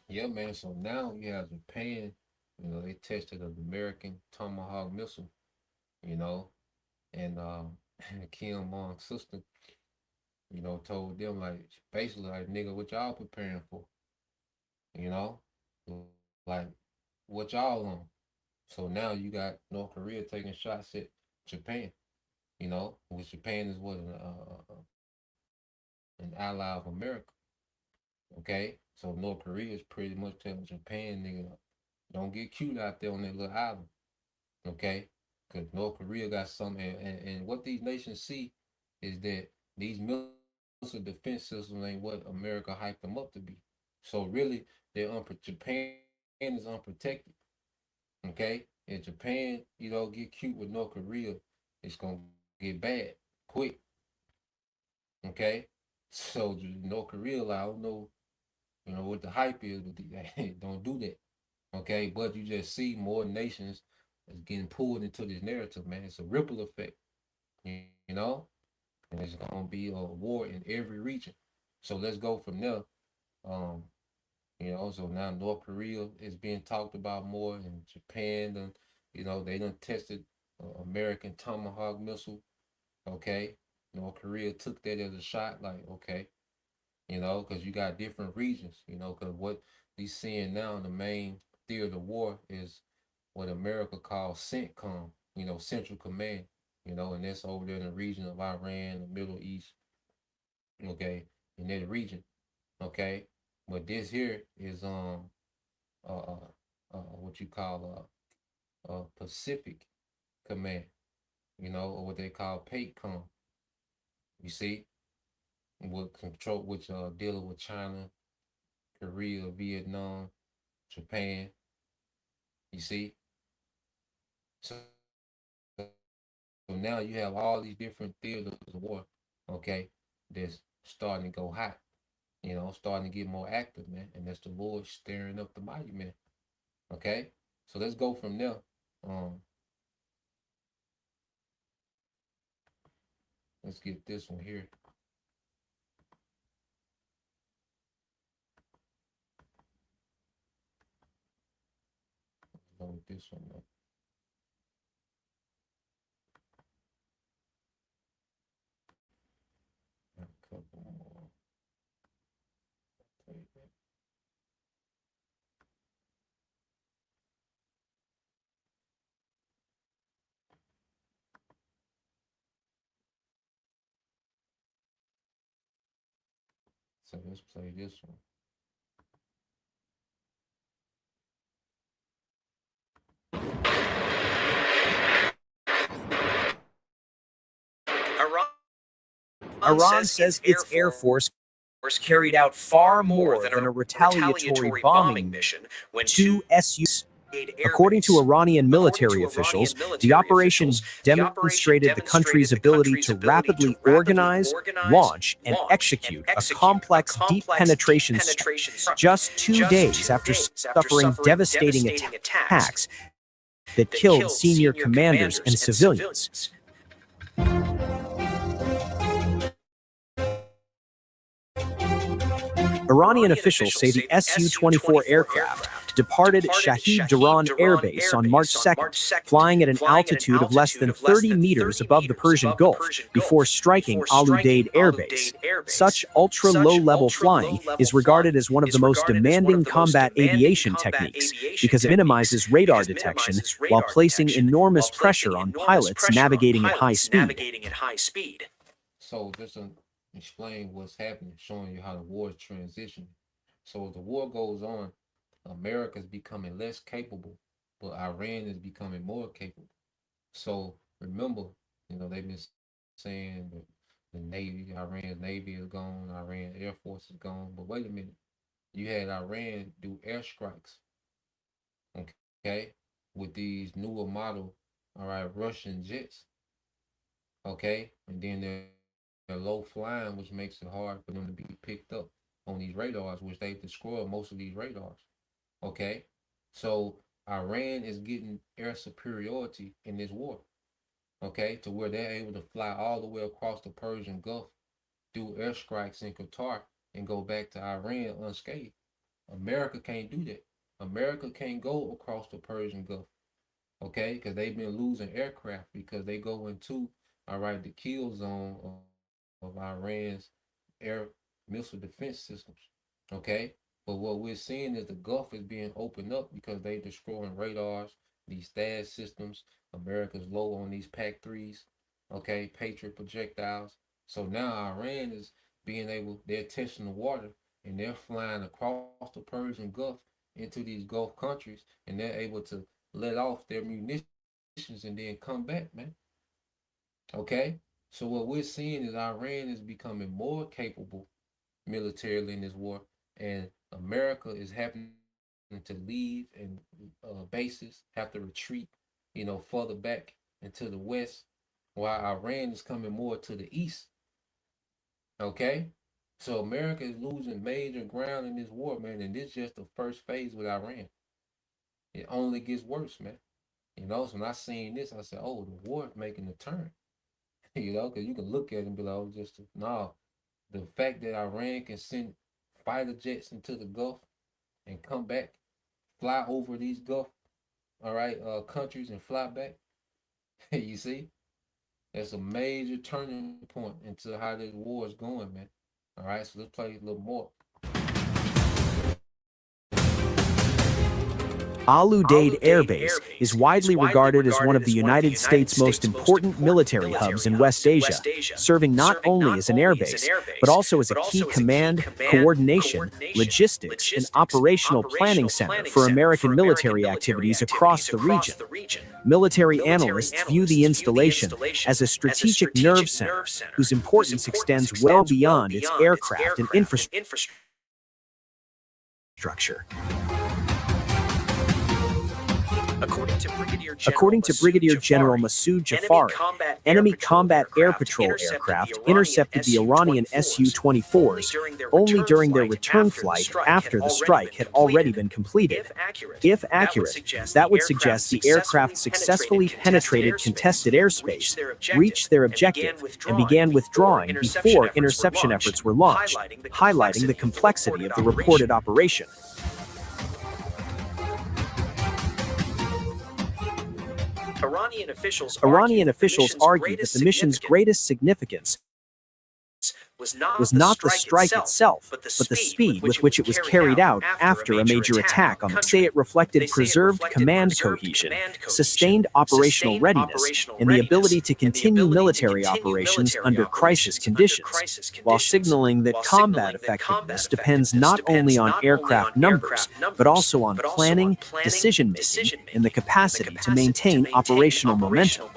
Yeah, man. So now you have Japan, they tested an American Tomahawk missile, and Kim Jong's sister, told them basically nigga, what y'all preparing for? Like what y'all on? So now you got North Korea taking shots at Japan, which Japan is what an ally of America. Okay, so North Korea is pretty much telling Japan, nigga, don't get cute out there on that little island. Okay, because North Korea got something, and what these nations see is that these missile defense systems ain't what America hyped them up to be. So really, Japan is unprotected. Okay, if Japan, get cute with North Korea, it's gonna get bad quick. Okay, so North Korea, like, I don't know, what the hype is, but don't do that. Okay, but you just see more nations is getting pulled into this narrative, man. It's a ripple effect, you know, and it's gonna be a war in every region. So let's go from there. Um, so now North Korea is being talked about more, and Japan, and they done tested American Tomahawk missile. Okay, North Korea took that as a shot, like, okay, because you got different regions, because what we seeing now in the main theater of war is what America calls CENTCOM, Central Command, and that's over there in the region of Iran, the Middle East, okay, in that region, okay. But this here is what you call Pacific Command, or what they call PACOM. You see, with control, which dealing with China, Korea, Vietnam, Japan. You see, so now you have all these different theaters of war, okay, that's starting to go hot, starting to get more active, man. And that's the Lord stirring up the mighty man. Okay, so let's go from there. Um, let's get this one here. Let's go with this one, man. A couple more. So let's play this one. Iran says its Air Force carried out far more than a retaliatory bombing mission when two SUs. According to Iranian military officials, the operation demonstrated the country's ability to rapidly organize, launch, and execute a complex deep penetration strike just 2 days after suffering devastating attacks that killed senior commanders and civilians. Iranian officials say the Su-24 aircraft departed Shahid Durran Air Base on March 2nd, flying at an altitude of less than 30 meters above the Persian Gulf before striking Al Udeid Air Base. Such ultra-low-level flying is regarded as one of the most demanding combat aviation techniques because it minimizes radar detection while placing enormous pressure on pilots navigating at high speed. So just to explain what's happening, showing you how the war is transitioning. So as the war goes on, America is becoming less capable, but Iran is becoming more capable. So remember, they've been saying that the Navy, Iran's Navy is gone, Iran Air Force is gone. But wait a minute, you had Iran do airstrikes, okay, with these newer model, all right, Russian jets, okay, and then they're low flying, which makes it hard for them to be picked up on these radars, which they've destroyed most of these radars. Okay, so Iran is getting air superiority in this war. Okay, to where they're able to fly all the way across the Persian Gulf, do airstrikes in Qatar, and go back to Iran unscathed. America can't do that. America can't go across the Persian Gulf. Okay, because they've been losing aircraft because they go into, all right, the kill zone of Iran's air missile defense systems. Okay, but what we're seeing is the Gulf is being opened up because they're destroying radars, these THAAD systems. America's low on these PAC-3s, okay, Patriot projectiles. So now Iran is being able, they're testing the water and they're flying across the Persian Gulf into these Gulf countries, and they're able to let off their munitions and then come back, man. Okay? So what we're seeing is Iran is becoming more capable militarily in this war, and America is having to leave and bases have to retreat, further back into the west, while Iran is coming more to the east. Okay? So America is losing major ground in this war, man, and this is just the first phase with Iran. It only gets worse, man. So when I seen this, I said, oh, the war is making a turn. Because you can look at it and be like, oh, no. The fact that Iran can send fighter jets into the Gulf and come back, fly over these Gulf, countries and fly back. You see? That's a major turning point into how this war is going, man. All right, so let's play a little more. Al Udeid Air Base is widely regarded as one of the United States' most important military hubs in West Asia, serving not only as an airbase, but also as a key command, coordination, logistics, and operational planning center for American military activities across the region. Military analysts view the installation as a strategic nerve center whose importance extends well beyond its aircraft and infrastructure. According to Brigadier General Masoud Jafari, enemy combat air patrol aircraft intercepted the Iranian Su-24s only during their return flight after the strike had already been completed. If accurate, that would suggest the aircraft successfully penetrated contested airspace, reached their objective, and began withdrawing before interception efforts were launched, highlighting the complexity of the reported operation. Iranian officials argue that the mission's greatest significance was not the strike itself, but the speed with which it was carried out after a major attack on the country. They say it reflected preserved command cohesion, sustained operational readiness, and the ability to continue military operations under crisis conditions, while signaling that combat effectiveness depends not only on aircraft numbers, but also on planning, decision-making, and the capacity to maintain operational momentum.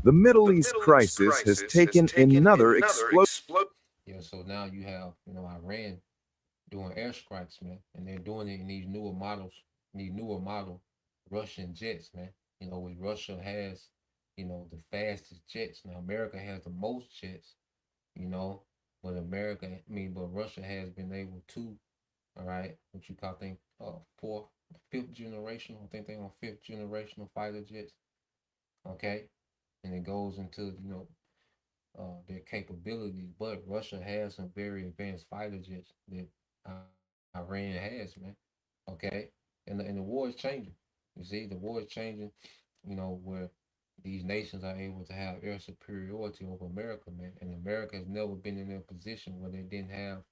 The Middle East crisis has taken another explosion. Yeah, so now you have, Iran doing airstrikes, man, and they're doing it in these newer model Russian jets, man. Which Russia has, the fastest jets. Now America has the most jets, but Russia has been able to, what you call, fifth generation. I think they're on fifth generational fighter jets. Okay. And it goes into, their capabilities. But Russia has some very advanced fighter jets that Iran has, man. Okay? And the war is changing. You see, the war is changing, where these nations are able to have air superiority over America, man. And America has never been in a position where they didn't have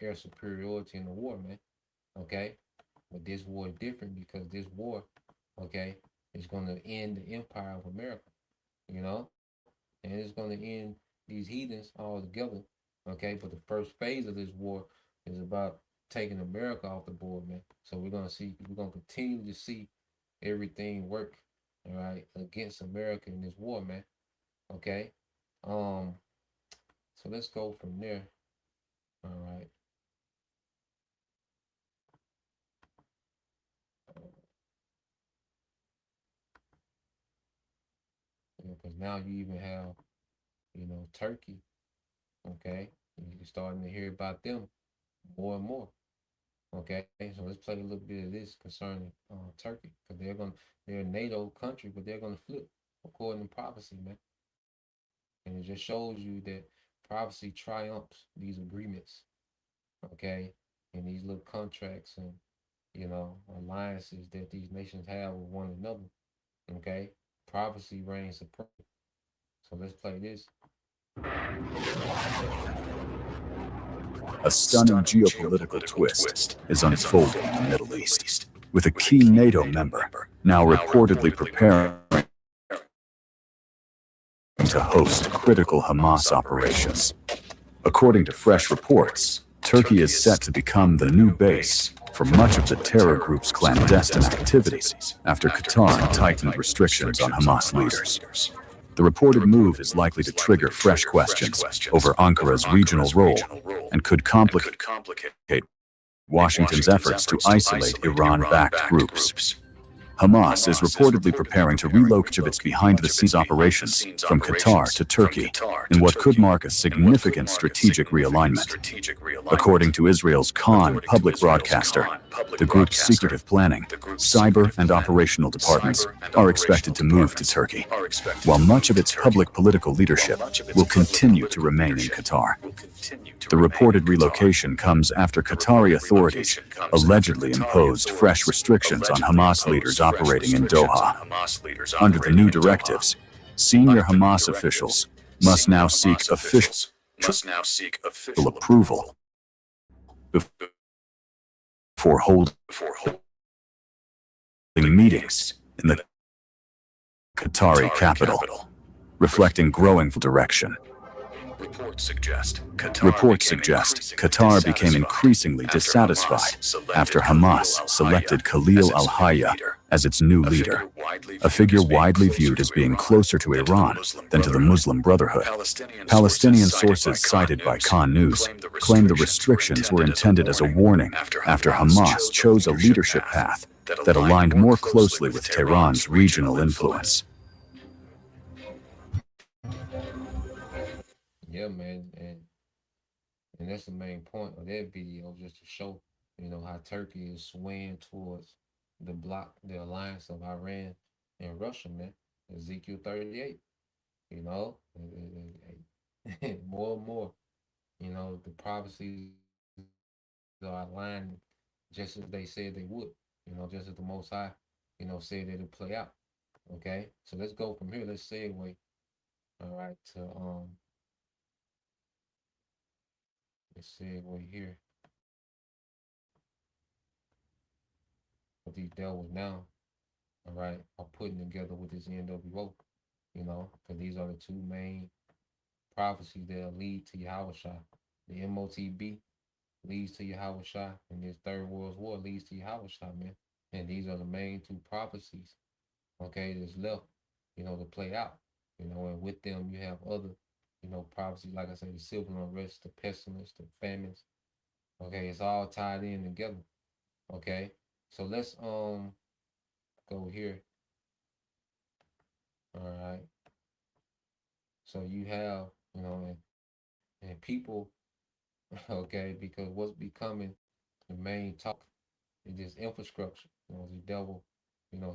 air superiority in the war, man. Okay? But this war is different because this war, is going to end the empire of America. And it's going to end these heathens all together, but the first phase of this war is about taking America off the board, man. So we're going to continue to see everything work, against America in this war, man. Okay. So let's go from there. All right. Because now you even have, Turkey, you're starting to hear about them more and more, so let's play a little bit of this concerning Turkey, because they're a NATO country, but they're going to flip according to prophecy, man, and it just shows you that prophecy triumphs these agreements, and these little contracts and, alliances that these nations have with one another, prophecy reigns supreme. So let's play this. A stunning geopolitical twist is unfolding in the Middle East, with a key NATO member now reportedly preparing to host critical Hamas operations. According to fresh reports, Turkey is set to become the new base for much of the terror group's clandestine activities after Qatar tightened restrictions on Hamas leaders. The reported move is likely to trigger fresh questions over Ankara's regional role and could complicate Washington's efforts to isolate Iran-backed groups. Hamas is reportedly preparing to relocate of its behind-the-scenes operations from Qatar to Turkey in what could mark a significant strategic realignment. According to Israel's Khan public broadcaster, the group's secretive planning, cyber and operational departments are expected to move to Turkey, while much of its public political leadership will continue to remain in Qatar. The reported relocation comes after Qatari authorities allegedly imposed fresh restrictions on Hamas leaders operating in Doha. Under the new directives, senior Hamas officials must now seek official approval before holding meetings in the Qatari capital, reflecting growing direction. Reports suggest Qatar became increasingly dissatisfied after Hamas selected Khalil al-Hayya as its new leader, a figure widely viewed as being closer to Iran than to the Muslim Brotherhood. Palestinian sources cited by Khan News claim the restrictions were intended as a warning after Hamas chose a leadership path that aligned more closely with Tehran's regional influence. Yeah, man, and that's the main point of that video, just to show, how Turkey is swaying towards the alliance of Iran and Russia, man. Ezekiel 38, more and more, the prophecies are aligned just as they said they would, just as the Most High, said it'll play out. Okay, so let's go from here. Let's segue, all right, to let's segue here. What these devils now, all right, are putting together with this NWO, because these are the two main prophecies that lead to Yahushua. The MOTB leads to Yahushua, and this Third World War leads to Yahushua, man. And these are the main two prophecies, okay, that's left, to play out, and with them you have other, prophecies, like I said, the civil unrest, the pestilence, the famines, okay, it's all tied in together, okay. So let's go here. All right. So you have, and people, okay, because what's becoming the main talk is this infrastructure. The devil,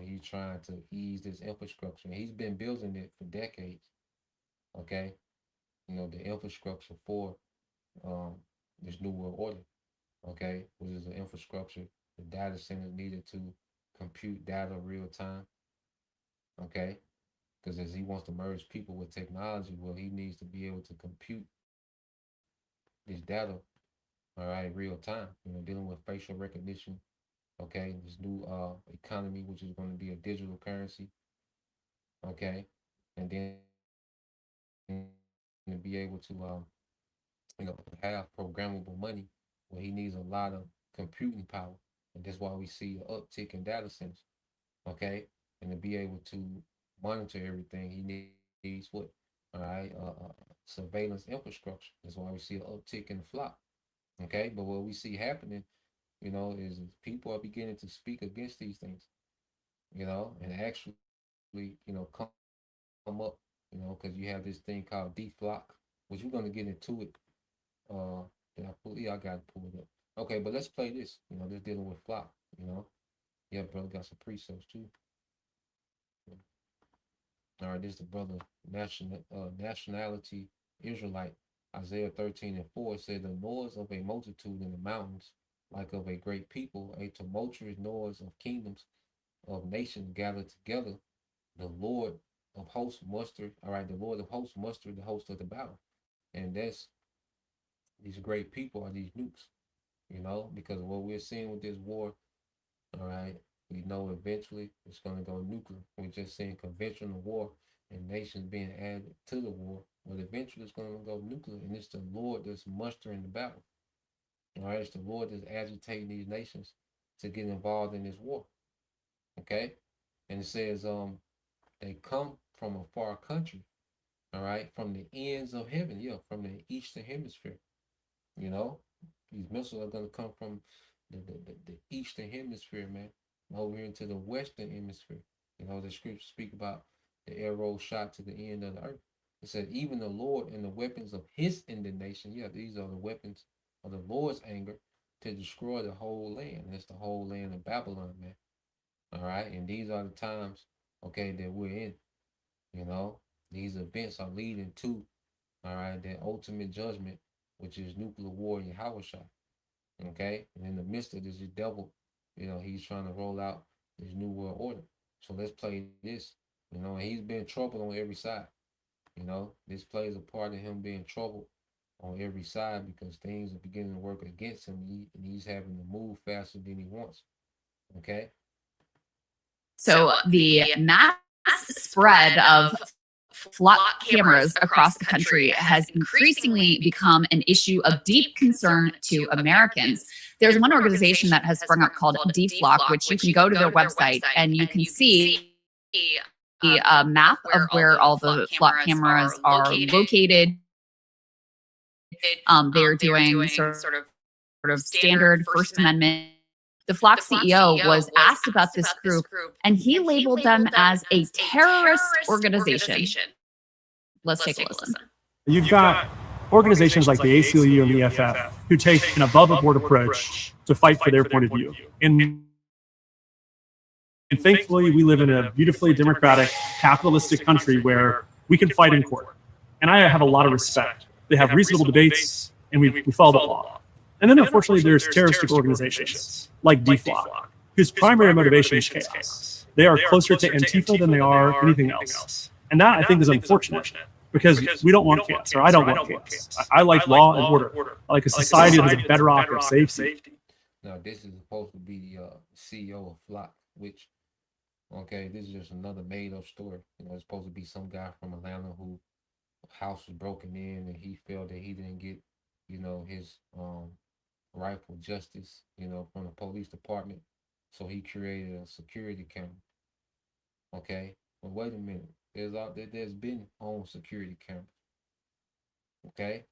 he's trying to ease this infrastructure. He's been building it for decades. Okay. The infrastructure for this new world order. Okay, which is the infrastructure, the data centers needed to compute data real time. Okay. Because as he wants to merge people with technology, well, he needs to be able to compute this data, all right, real time, dealing with facial recognition, okay, this new economy, which is going to be a digital currency, okay, and then to be able to, have programmable money, where he needs a lot of computing power, and that's why we see an uptick in data centers, okay, and to be able to monitor everything, he needs what? All right, surveillance infrastructure. That's why we see an uptick in the flop. Okay, but what we see happening, is people are beginning to speak against these things, and actually, come up, because you have this thing called deflock, which we're gonna get into it. Yeah, I got to pull it up. Okay, but let's play this. Just dealing with flop. Yeah, brother got some precepts too. All right, this is the brother nationality Israelite. Isaiah 13:4 said, the noise of a multitude in the mountains, like of a great people, a tumultuous noise of kingdoms, of nations gathered together. The Lord of hosts mustered, all right, the Lord of hosts mustered the host of the battle. And that's these great people are these nukes, because what we're seeing with this war, all right, we know eventually it's going to go nuclear. We're just seeing conventional war and nations being added to the war, but eventually it's going to go nuclear, and it's the Lord that's mustering the battle. All right, it's the Lord that's agitating these nations to get involved in this war. Okay, and it says they come from a far country. All right, from the ends of heaven, yeah, from the eastern hemisphere. These missiles are going to come from the eastern hemisphere, man. over into the Western Hemisphere. The scriptures speak about the arrow shot to the end of the earth. It said, even the Lord and the weapons of his indignation, yeah, these are the weapons of the Lord's anger to destroy the whole land. That's the whole land of Babylon, man. All right. And these are the times, okay, that we're in. These events are leading to, all right, that ultimate judgment, which is nuclear war in Yahushua. Okay. And in the midst of this, the devil, he's trying to roll out this new world order. So let's play this. And he's been troubled on every side. This plays a part in him being troubled on every side because things are beginning to work against him, and he's having to move faster than he wants. Okay. So the mass spread of flock cameras across the country has increasingly become an issue of deep concern to Americans. There's one organization that has sprung up called DFlock, which you can go to their website and you can see a map of where all the flock cameras are located. They're doing sort of standard First Amendment. The Flock CEO was asked about this group, and he labeled them as a terrorist organization. Let's take a listen. You've got organizations like the ACLU and the EFF who take an above-board approach to fight for their point of view. And thankfully, we live in a beautifully democratic, capitalistic country where we can fight in court. And I have a lot of respect. They have reasonable debates, and we follow the law. And then, unfortunately, there's terroristic organizations like DFlock, whose primary motivation is chaos. They are closer to Antifa than they are anything else. And that, I think, is unfortunate because we don't want chaos, or I don't want chaos. I like law and order. I like a society that is a bedrock of safety. Now, this is supposed to be the CEO of Flock, which, okay, this is just another made-up story. It's supposed to be some guy from Atlanta who house was broken in and he felt that he didn't get, his rightful justice, from the police department. So he created a security camera. Okay, but wait a minute. There's been home security cameras. Okay,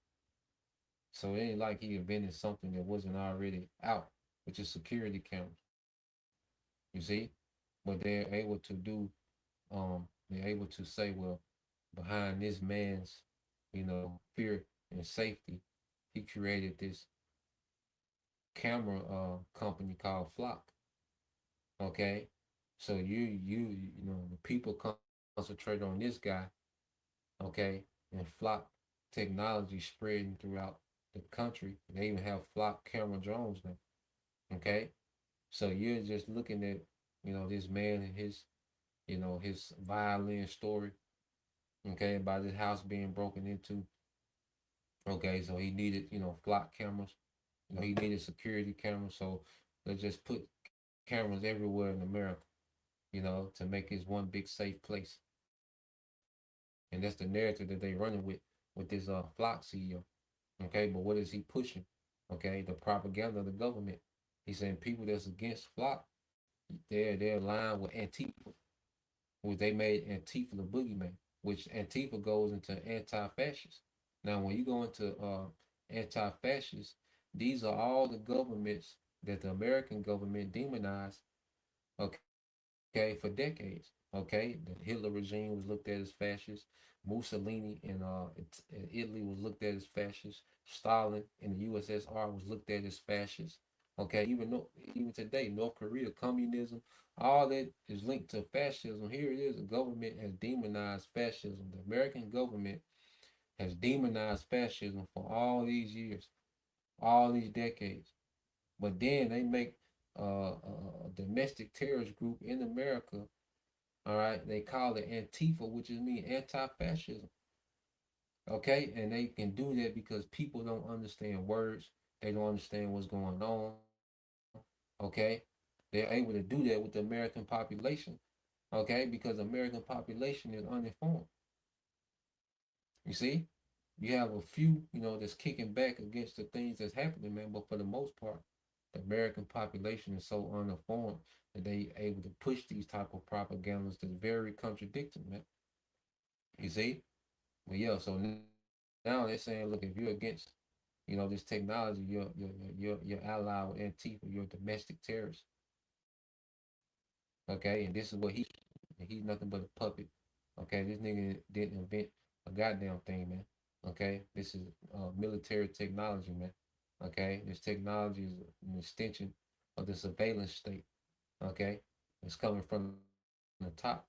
so it ain't like he invented something that wasn't already out, which is security cameras. You see, but they're able to do, they're able to say, well, behind this man's, fear and safety, he created this camera company called Flock. Okay, so the people concentrate on this guy. Okay, and Flock technology spreading throughout the country. They even have Flock camera drones now. Okay, so you're just looking at this man and his violin story. Okay, about his house being broken into. Okay, so he needed Flock cameras. He needed security cameras. So let's just put cameras everywhere in America, to make it one big safe place. And that's the narrative that they running with this Flock CEO. Okay, but what is he pushing? Okay, the propaganda of the government. He's saying people that's against Flock, they're aligned with Antifa, which they made Antifa the boogeyman, which Antifa goes into anti-fascist. Now, when you go into anti-fascist, these are all the governments that the American government demonized, okay, for decades. Okay, the Hitler regime was looked at as fascist. Mussolini in Italy was looked at as fascist. Stalin in the USSR was looked at as fascist. Okay, even today, North Korea, communism, all that is linked to fascism. Here it is, the government has demonized fascism. The American government has demonized fascism for all these years, all these decades. But then they make a domestic terrorist group in America. All right, they call it Antifa, which is mean anti-fascism. Okay, and they can do that because people don't understand words. They don't understand what's going on. Okay, they're able to do that with the American population. Okay, because the American population is uninformed. You see, you have a few, that's kicking back against the things that's happening, man. But for the most part, the American population is so uninformed that they able to push these type of propagandas that's very contradicting, man. You see? But yeah, so now they're saying, look, if you're against, this technology, you're allied with Antifa, you're a domestic terrorist. Okay, and this is what he's nothing but a puppet. Okay, this nigga didn't invent a goddamn thing, man. Okay, this is military technology, man. Okay, this technology is an extension of the surveillance state. Okay, it's coming from the top.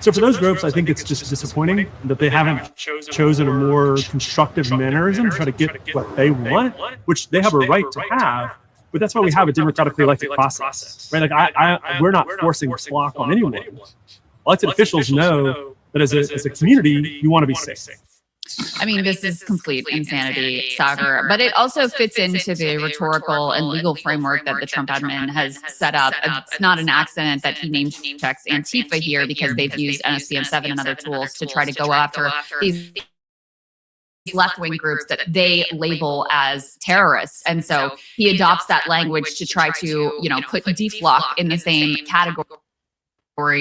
So for those groups, I think it's just disappointing that they haven't chosen a more constructive mannerism to try to get what they want, which they have a right to have. But that's why we have a democratically elected process, right? Like we're not forcing flock on anyone. Elected officials know that as a community, you want to be safe. I mean, this is complete insanity, Sagar, but it also fits into the rhetorical and legal framework that the Trump admin has set up. It's not an accident that he name checks Antifa here because they've used NSPN 7 and other tools to try to go after these left-wing groups that they label as terrorists. And so he adopts that language to try to, put DFLOC in the same category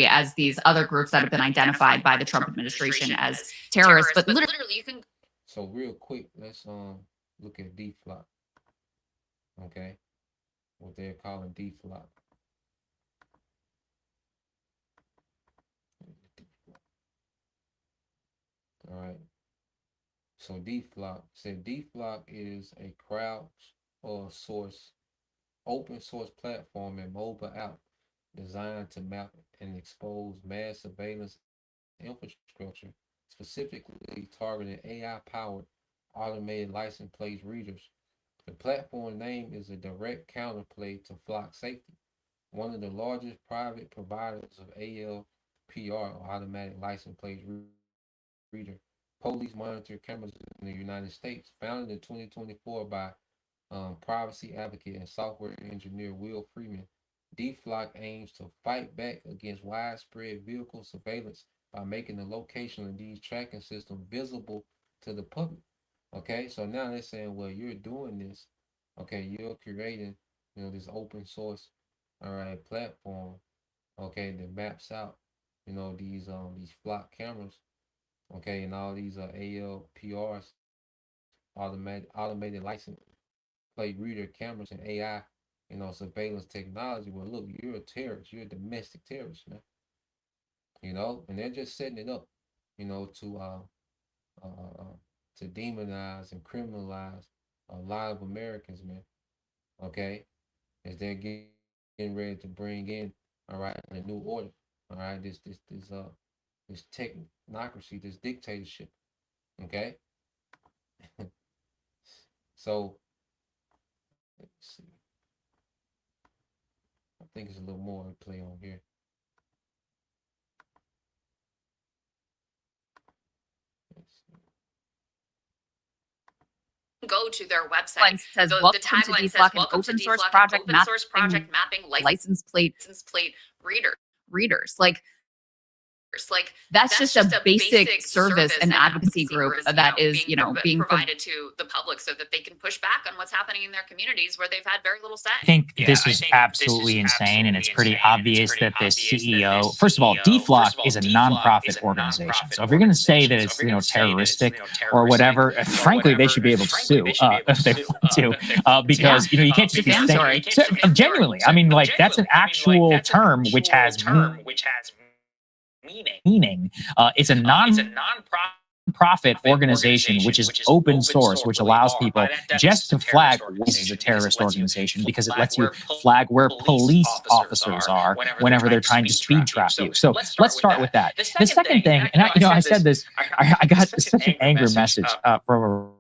as these other groups that have been identified by the Trump administration as terrorists. But literally you can. So real quick, let's look at DFLOC. Okay, what they're calling DFLOC. All right. So DFLOC is a crowd or source, open source platform and mobile app designed to map and expose mass surveillance infrastructure, specifically targeting AI-powered automated license plate readers. The platform name is a direct counterplay to Flock Safety, one of the largest private providers of ALPR, or automatic license plate reader, police monitor cameras in the United States. Founded in 2024 by privacy advocate and software engineer Will Freeman, DFLOC aims to fight back against widespread vehicle surveillance by making the location of these tracking systems visible to the public. Okay, so now they're saying, well, you're doing this. Okay, you're creating, this open source, all right, platform. Okay, that maps out, these flock cameras. Okay, and all these ALPRs, automated license plate reader cameras and AI, surveillance technology. Well, look, you're a terrorist. You're a domestic terrorist, man. And they're just setting it up, to demonize and criminalize a lot of Americans, man. Okay, as they're getting ready to bring in, all right, a new order. All right, this technocracy, this dictatorship. Okay. So let's see. I think it's a little more to play on here. Go to their website. Says, welcome to DFLOC, an open source project mapping license plate readers. That's just a basic service and advocacy group that is, being provided to the public so that they can push back on what's happening in their communities where they've had very little say. I think this is absolutely insane, and it's pretty obvious that this CEO, first of all, DFLOC is a nonprofit organization. So if you're going to say that it's, terroristic or whatever, frankly, they should be able to sue if they want to, because, you can't just be saying, genuinely, I mean, like, that's an actual term which has meaning. It's a non-profit organization which is open source, which allows people just to flag this is a terrorist organization because it lets you flag where police officers are whenever they're trying to speed trap you. So let's start with that. The second thing, and I said this, I got such an angry message from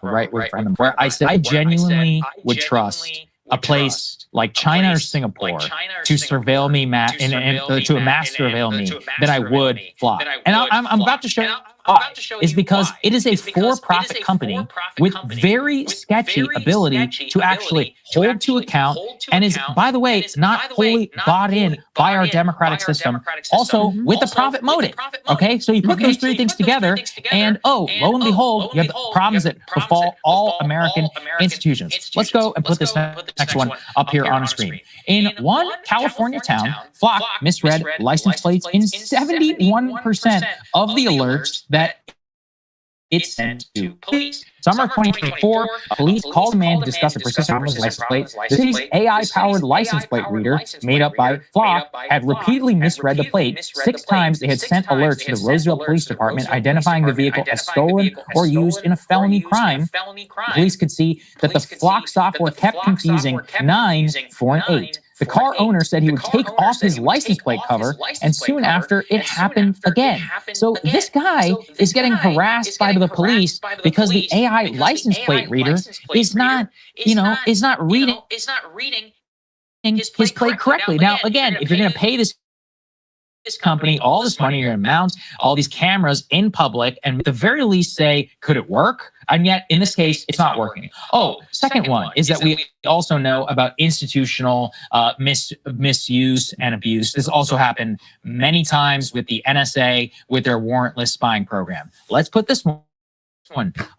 a right-wing friend of mine where I said I genuinely would trust a place like China or Singapore to surveil me, to mass surveil me, than I would fly. And I'm about to show you why. Is because it is a for-profit company with very sketchy ability to actually hold to account and is, by the way, not wholly bought in by our democratic system, also with a profit motive. Okay, so you put those three things together, and lo and behold, you have problems that befall all American institutions. Let's go and put this next one up here on the screen. In one California town, Flock misread license plates in 71% of the alerts that it sent to police. Summer 2024, police called a man to discuss a persistent problem with his license plate. The city's AI-powered license plate reader, made up by Flock, had repeatedly misread the plate. 6 times they had sent alerts to the Roseville Police Department identifying the vehicle as stolen or used in a felony crime. Police could see that the Flock software kept confusing 9 for an 8. The car owner said he would take off his license plate cover, and soon after, it happened again. So this guy is getting harassed by the police because the AI license plate reader is not, is not reading his plate correctly. Now, again, if you're going to pay this company all this money, you're going to mount all these cameras in public and at the very least say, could it work? And yet, in this case, it's not working. Oh, second one is that we also know about institutional misuse and abuse. This also happened many times with the NSA with their warrantless spying program. Let's put this one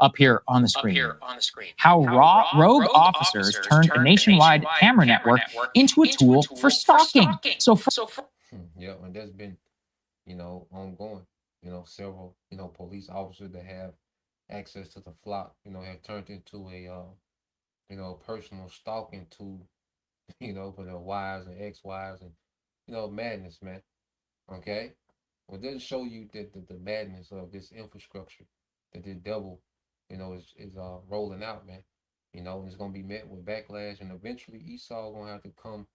up here on the screen. How rogue officers turned a nationwide camera network into a tool for stalking. Yeah, and that's been, ongoing. Several, police officers that have access to the flock, have turned into a, personal stalking tool, for their wives and ex-wives and, madness, man. Okay? Well, it doesn't show you that the madness of this infrastructure that the devil, is rolling out, man. And it's gonna be met with backlash, and eventually Esau gonna have to come,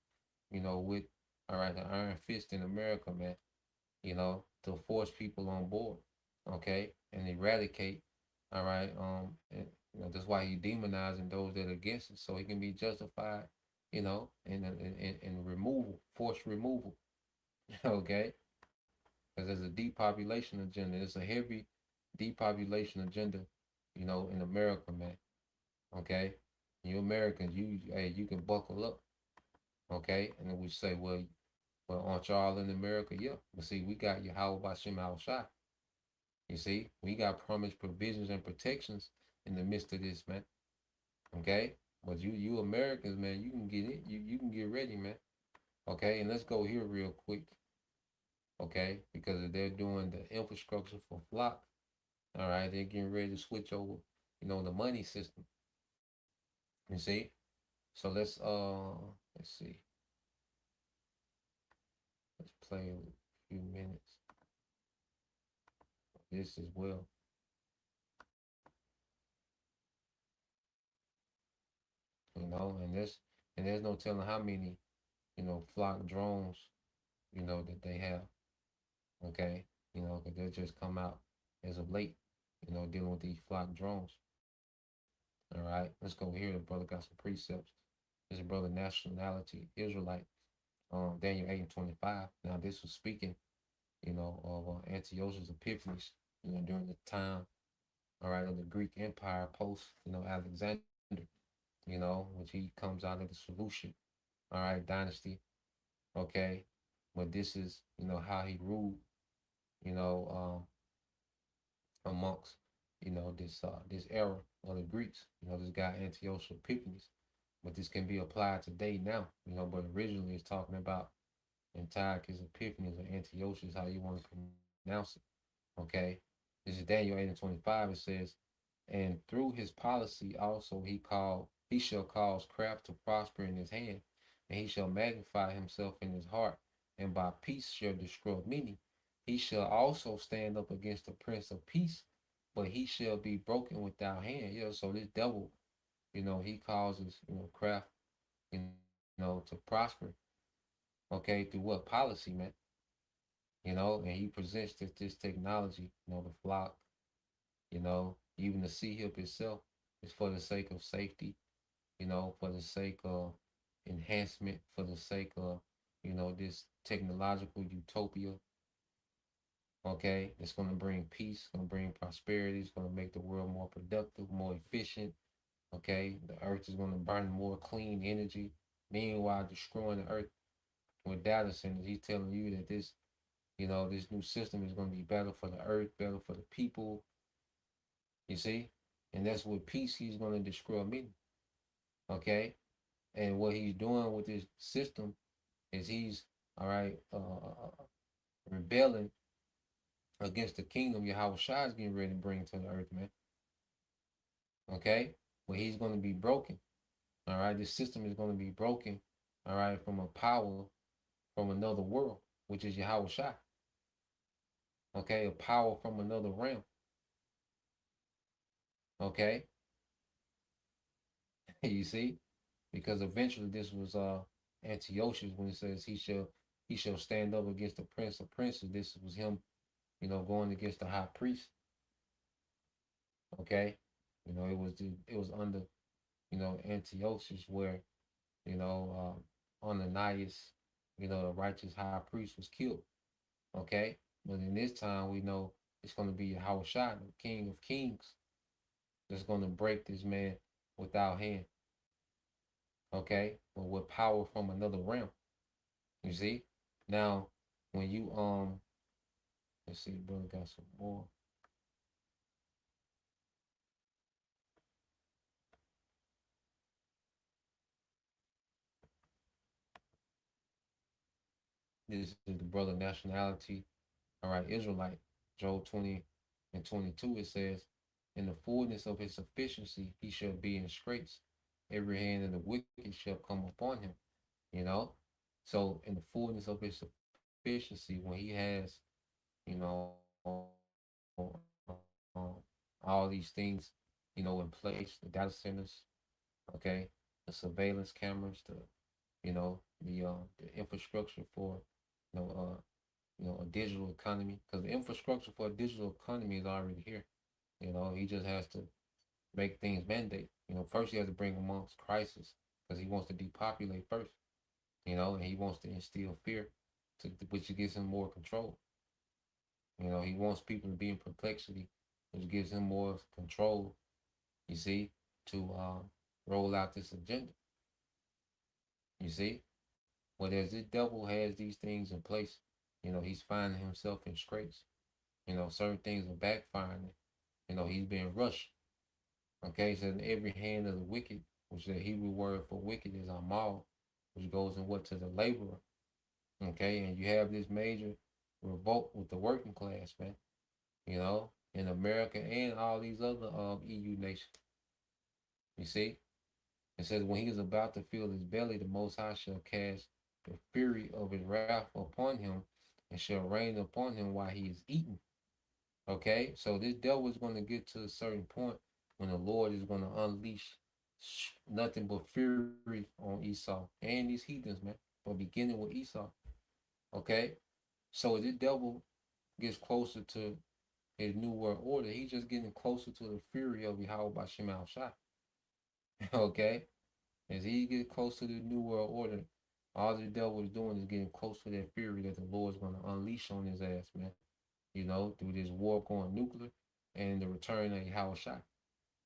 with the iron fist in America, man. To force people on board, okay, and eradicate. And that's why he's demonizing those that are against it, so he can be justified, in removal, forced removal, okay. Because there's a depopulation agenda. It's a heavy depopulation agenda, in America, man. Okay, you Americans, you can buckle up, okay. And then we say, well, aren't y'all in America? Yeah, but see, we got Yahweh Bashem Al Shai. You see, we got promised provisions and protections in the midst of this, man. Okay, but you Americans, man, you can get it. You can get ready, man. Okay, and let's go here real quick. Okay, because they're doing the infrastructure for flock. All right, they're getting ready to switch over, the money system. You see, so let's see, let's play a few minutes. This as well. And there's no telling how many, flock drones, that they have. Okay, because they just come out as of late, dealing with these flock drones. All right, let's go here. The brother got some precepts. This is brother nationality Israelite, Daniel 8:25. Now this was speaking, of Antiochus Epiphanes, during the time, of the Greek Empire post, Alexander, which he comes out of the Seleucid, dynasty. Okay, but this is, how he ruled, amongst, this era of the Greeks. This guy Antiochus Epiphanes, but this can be applied today now. But originally it's talking about Antiochus Epiphanes or Antiochus, how you want to pronounce it. Okay, this is Daniel 8:25. It says, and through his policy also he shall cause craft to prosper in his hand, and he shall magnify himself in his heart, and by peace shall destroy many. He shall also stand up against the Prince of Peace, but he shall be broken without hand. So this devil, he causes, craft, to prosper. Okay, through what policy, man? And he presents this technology, the flock, even the sea hip itself is for the sake of safety, for the sake of enhancement, for the sake of, this technological utopia. Okay, it's going to bring peace, going to bring prosperity, it's going to make the world more productive, more efficient. Okay, the earth is going to burn more clean energy, meanwhile destroying the earth with data centers. He's telling you that this, this new system is going to be better for the earth, better for the people. You see, and that's with peace he's going to destroy many. Okay, and what he's doing with this system is he's rebelling against the kingdom Yahweh Shai is getting ready to bring to the earth, man. Okay, but he's going to be broken. All right, this system is going to be broken. All right, from a power from another world, which is Yahweh Shai. Okay, a power from another realm. Okay, you see, because eventually this was Antiochus when it says he shall stand up against the prince of princes. This was him, going against the high priest. Okay, it was under Antiochus where Ananias, the righteous high priest was killed. Okay, but in this time we know it's going to be Yahweh Shai, the King of Kings, that's going to break this man without hand. Okay, but with power from another realm. You see, now when you let's see, brother got some more. This is the brother nationality. All right, Israelite. Job 20 and 22, it says, in the fullness of his sufficiency, he shall be in straits. Every hand of the wicked shall come upon him. So in the fullness of his sufficiency, when he has, you know, all these things, in place, the data centers, okay, the surveillance cameras, the infrastructure for, you know, a digital economy, because the infrastructure for a digital economy is already here. He just has to make things mandate. First he has to bring amongst crisis because he wants to depopulate first. And he wants to instill fear, which gives him more control. He wants people to be in perplexity, which gives him more control. You see, to roll out this agenda. You see, but as the devil has these things in place, he's finding himself in scrapes. Certain things are backfiring. He's being rushed. Okay, so in every hand of the wicked, which the Hebrew word for wicked is amal, which goes in what to the laborer. Okay, and you have this major revolt with the working class, man. In America and all these other EU nations. You see, it says when he is about to fill his belly, the Most High shall cast the fury of his wrath upon him, and shall rain upon him while he is eating. Okay, so this devil is going to get to a certain point when the Lord is going to unleash nothing but fury on Esau and these heathens, man. But beginning with Esau. Okay, so as the devil gets closer to his new world order, he's just getting closer to the fury of Yahweh Bashim Al Shai. Okay, as he gets close to the new world order, all the devil is doing is getting close to that fury that the Lord's going to unleash on his ass, man. Through this war going nuclear and the return of Yahweh Shai,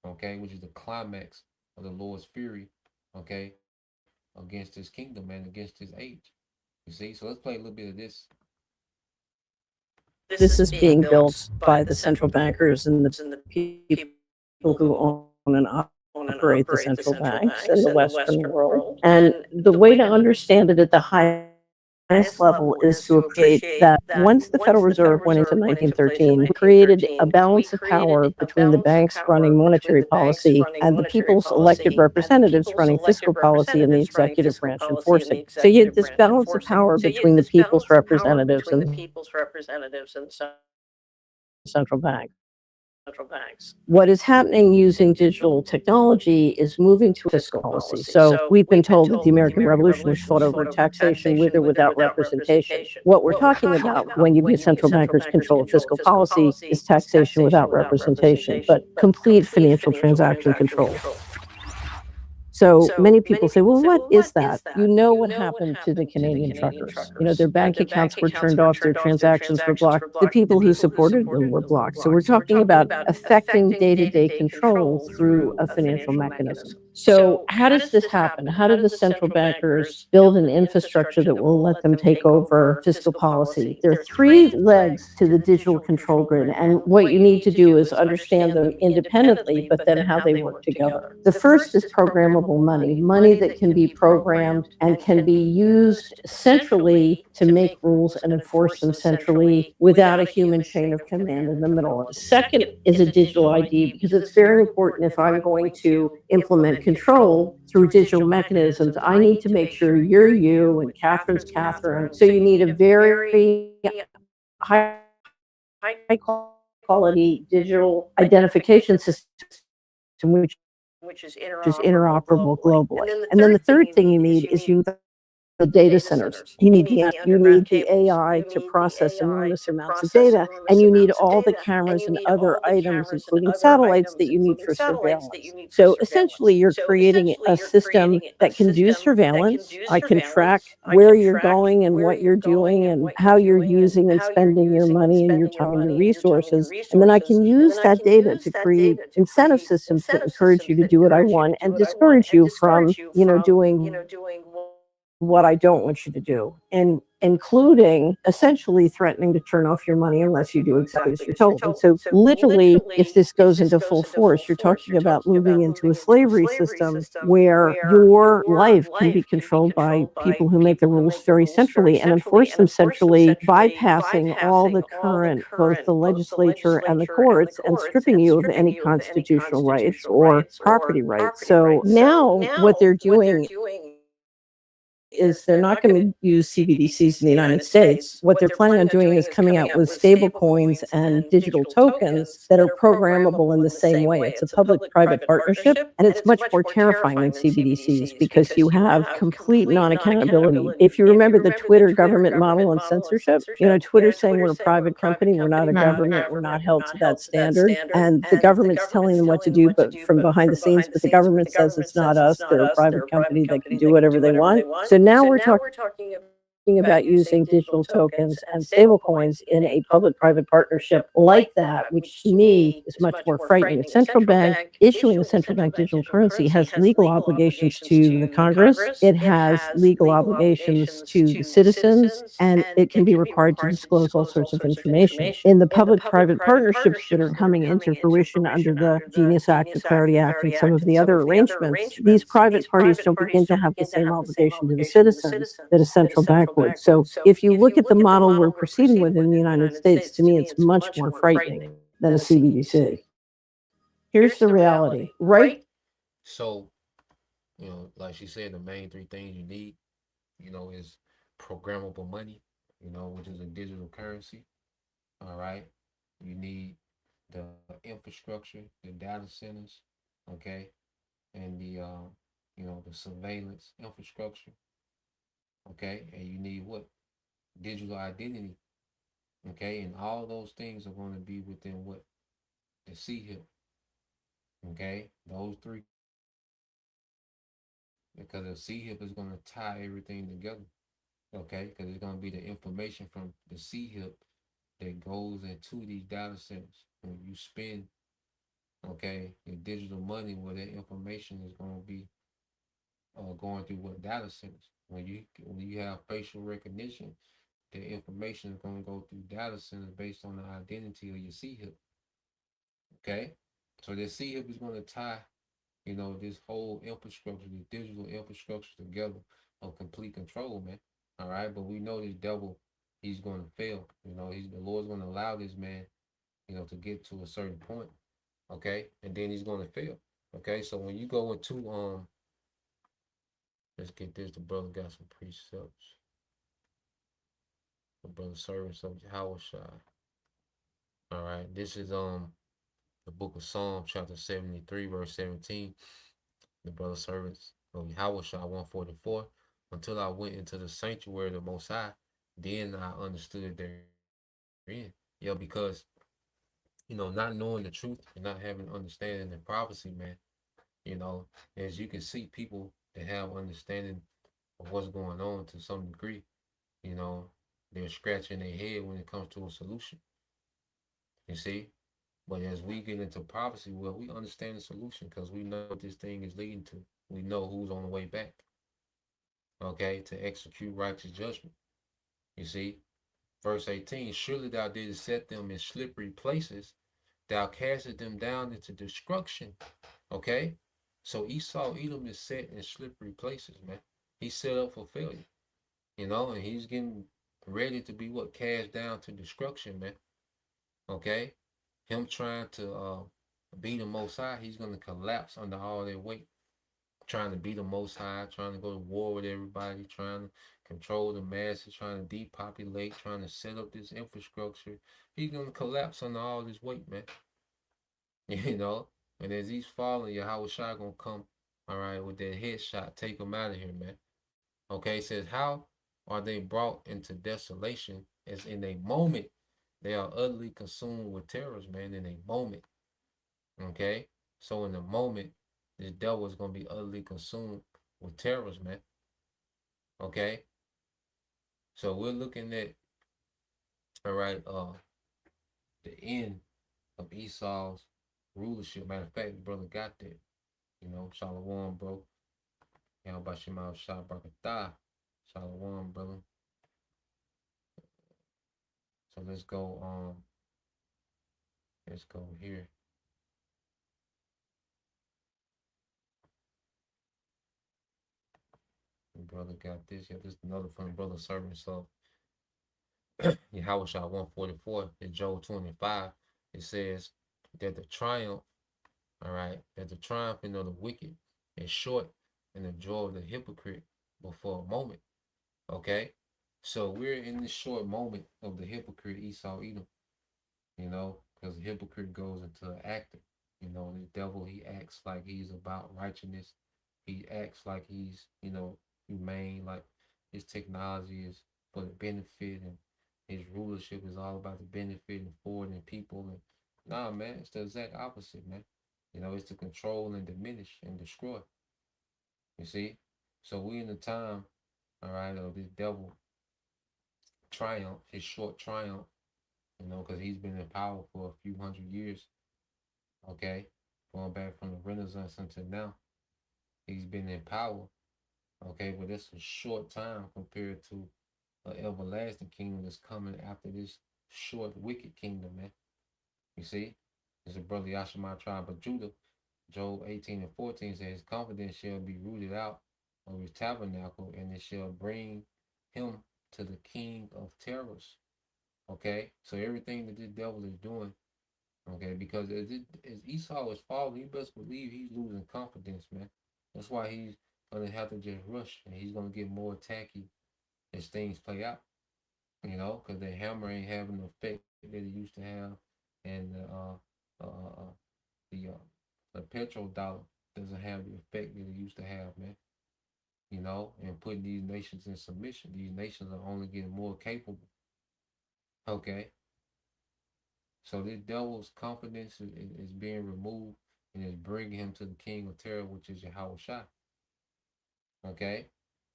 okay, which is the climax of the Lord's fury, okay, against his kingdom and against his age. You see, so let's play a little bit of this. This is being built by the central bankers and the people who own and operate the central banks in the Western world. And the way to understand it at the highest level is to appreciate that once the Federal Reserve went into 1913, created a balance of power between the banks running monetary policy and the people's elected representatives running fiscal policy and the executive branch enforcing. So you had this balance of power between the people's representatives and the central bank. What is happening using digital technology is moving to fiscal policy. So we've been told that the American Revolution was fought over taxation with or without representation. What we're talking about when you give central bankers control of fiscal policy is taxation without representation, but complete financial transaction control. So many people say, well, what is that? You know what happened to the Canadian truckers. Their bank accounts were turned off, their transactions were blocked. The people who supported them were blocked. So we're talking about affecting day-to-day control through a financial mechanism. So how does this happen? How do the central bankers build an infrastructure that will let them take over fiscal policy? There are three legs to the digital control grid, and what you need to do is understand them independently, but then how they work together. The first is programmable money, money that can be programmed and can be used centrally to make rules and enforce them centrally without a human chain of command in the middle. Second is a digital ID, because it's very important if I'm going to implement control through digital mechanisms. I need to make sure you're you and Catherine's Catherine. So you need a very high quality digital identification system, which is interoperable globally. And then the third thing you need is the data centers. You need the AI to process enormous amounts of data, and you need all the cameras and other items, including satellites, that you need for surveillance. So essentially, you're creating a system that can do surveillance. I can track where you're going and what you're doing and how you're using and spending your money and your time and your resources. And then I can use that data to create incentive systems that encourage you to do what I want and discourage you from, doing what I don't want you to do, and including essentially threatening to turn off your money unless you do exactly as you're told. And so literally, if this goes into full force, you're talking about moving into a slavery system where your life can be controlled by people who make the rules very centrally and enforce them centrally, bypassing all the current, both the legislature and the courts, and stripping you of any constitutional rights or property rights. So now what they're doing is they're not going to use CBDCs in the United States. What they're planning on doing is coming out with stable coins and digital tokens that are programmable in the same way. It's a public-private partnership, and it's much more terrifying than CBDCs because you have complete non-accountability. If you remember the Twitter government model on censorship, Twitter's saying we're a private company, we're not a government, we're not held to that standard, and the government's telling them what to do, but from behind the scenes, but the government says it's not us, they're a private company that can do whatever they want. So now we're talking about using digital tokens and stablecoins in a public-private partnership like that, which to me is much more frightening. A central bank issuing a central bank digital currency has legal obligations to the Congress, it has legal obligations to the citizens, and it can be required to disclose all sorts of information. In the public-private partnerships that are coming into fruition under the Genius Act, the Clarity Act, and some of the other arrangements, these private parties don't begin to have the same obligation to the citizens that a central bank would. So if you look at the model we're proceeding with in the United States, to me, it's much more frightening than a CBDC. Here's the reality, right? So, like she said, the main three things you need, is programmable money, which is a digital currency. All right. You need the infrastructure, the data centers, okay, and the surveillance infrastructure, okay, and you need what? Digital identity, okay, and all those things are going to be within what? The C-HIP, okay, those three, because the C-HIP is going to tie everything together, okay, because it's going to be the information from the C-HIP that goes into these data centers. When you spend, okay, your digital money, where that information is going to be going through what data centers. When you have facial recognition, the information is going to go through data centers based on the identity of your C-HIP. Okay, so the C-HIP is going to tie, this whole infrastructure, this digital infrastructure together of complete control, man. All right, but we know this devil, he's going to fail. The Lord's going to allow this man, to get to a certain point. Okay, and then he's going to fail. Okay, so when you go into let's get this. The brother got some precepts. The brother servants of Yahweh Shai. All right, this is the book of Psalms, chapter 73, verse 17. The brother servants of Yahweh Shai 144. Until I went into the sanctuary of the Most High, then I understood therein. Yeah, because not knowing the truth and not having understanding and prophecy, man. As you can see, people that have understanding of what's going on to some degree, they're scratching their head when it comes to a solution. You see, But as we get into prophecy, well, we understand the solution because we know what this thing is leading to. We know who's on the way back, okay, to execute righteous judgment. You see, verse 18, surely thou didst set them in slippery places, thou castest them down into destruction. Okay? So Esau, Edom is set in slippery places, man. He's set up for failure, and he's getting ready to be what? Cast down to destruction, man. Okay? Him trying to be the Most High, he's going to collapse under all that weight. Trying to be the Most High, trying to go to war with everybody, trying to control the masses, trying to depopulate, trying to set up this infrastructure. He's going to collapse under all this weight, man. And as he's falling, Yahweh Shai gonna come, all right, with that headshot, take him out of here, man. Okay, it says, how are they brought into desolation as in a moment they are utterly consumed with terrors, man, in a moment. Okay, so in a moment, this devil is gonna be utterly consumed with terrors, man. Okay, so we're looking at, all right, the end of Esau's rulership. Matter of fact, the brother got that. Shalom, bro. Bashima Shah Barakatah. Shalom, brother. So let's go here. The brother got this. Yeah, this is another from the brother servant. So Yahweh Shah 144 in Job 25, it says that the triumph, all right, that the triumphing of the wicked is short and the joy of the hypocrite but for a moment. Okay? So we're in this short moment of the hypocrite Esau Edom, because the hypocrite goes into an actor. The devil, he acts like he's about righteousness. He acts like he's, humane, like his technology is for the benefit and his rulership is all about the benefit and forwarding people. And nah, man, it's the exact opposite, man. It's to control and diminish and destroy. You see? So we in the time, all right, of this devil triumph, his short triumph, because he's been in power for a few hundred years, okay? Going back from the Renaissance until now, he's been in power, okay? But it's a short time compared to an everlasting kingdom that's coming after this short, wicked kingdom, man. You see? It's a brother Yashima tribe of Judah. Job 18 and 14 says, his confidence shall be rooted out of his tabernacle, and it shall bring him to the king of terrors. Okay? So everything that this devil is doing, okay, because as Esau is falling, you best believe he's losing confidence, man. That's why he's gonna have to just rush, and he's gonna get more tacky as things play out. Because the hammer ain't having the effect that it used to have, and the petrodollar doesn't have the effect that it used to have, man. And putting these nations in submission. These nations are only getting more capable. Okay. So this devil's confidence is being removed and is bringing him to the king of terror, which is Yahweh Shai. Okay?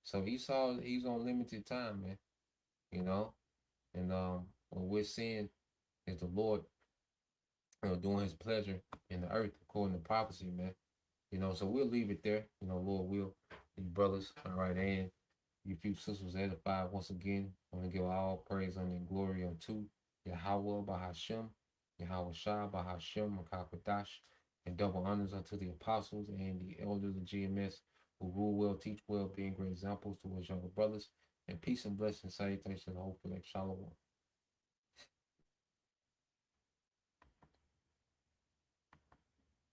So Esau, he's on limited time, man. And what we're seeing is the Lord doing his pleasure in the earth according to prophecy, man. So we'll leave it there. Lord will. These brothers, all right, and you few sisters edified once again. I want to give all praise and glory unto Yahweh Bahashem, Yahweh Shah Bahashem, Makakwadash, and double honors unto the apostles and the elders of GMS who rule well, teach well, being great examples to his younger brothers. And peace and blessings, salutations, and hopefully, shalom.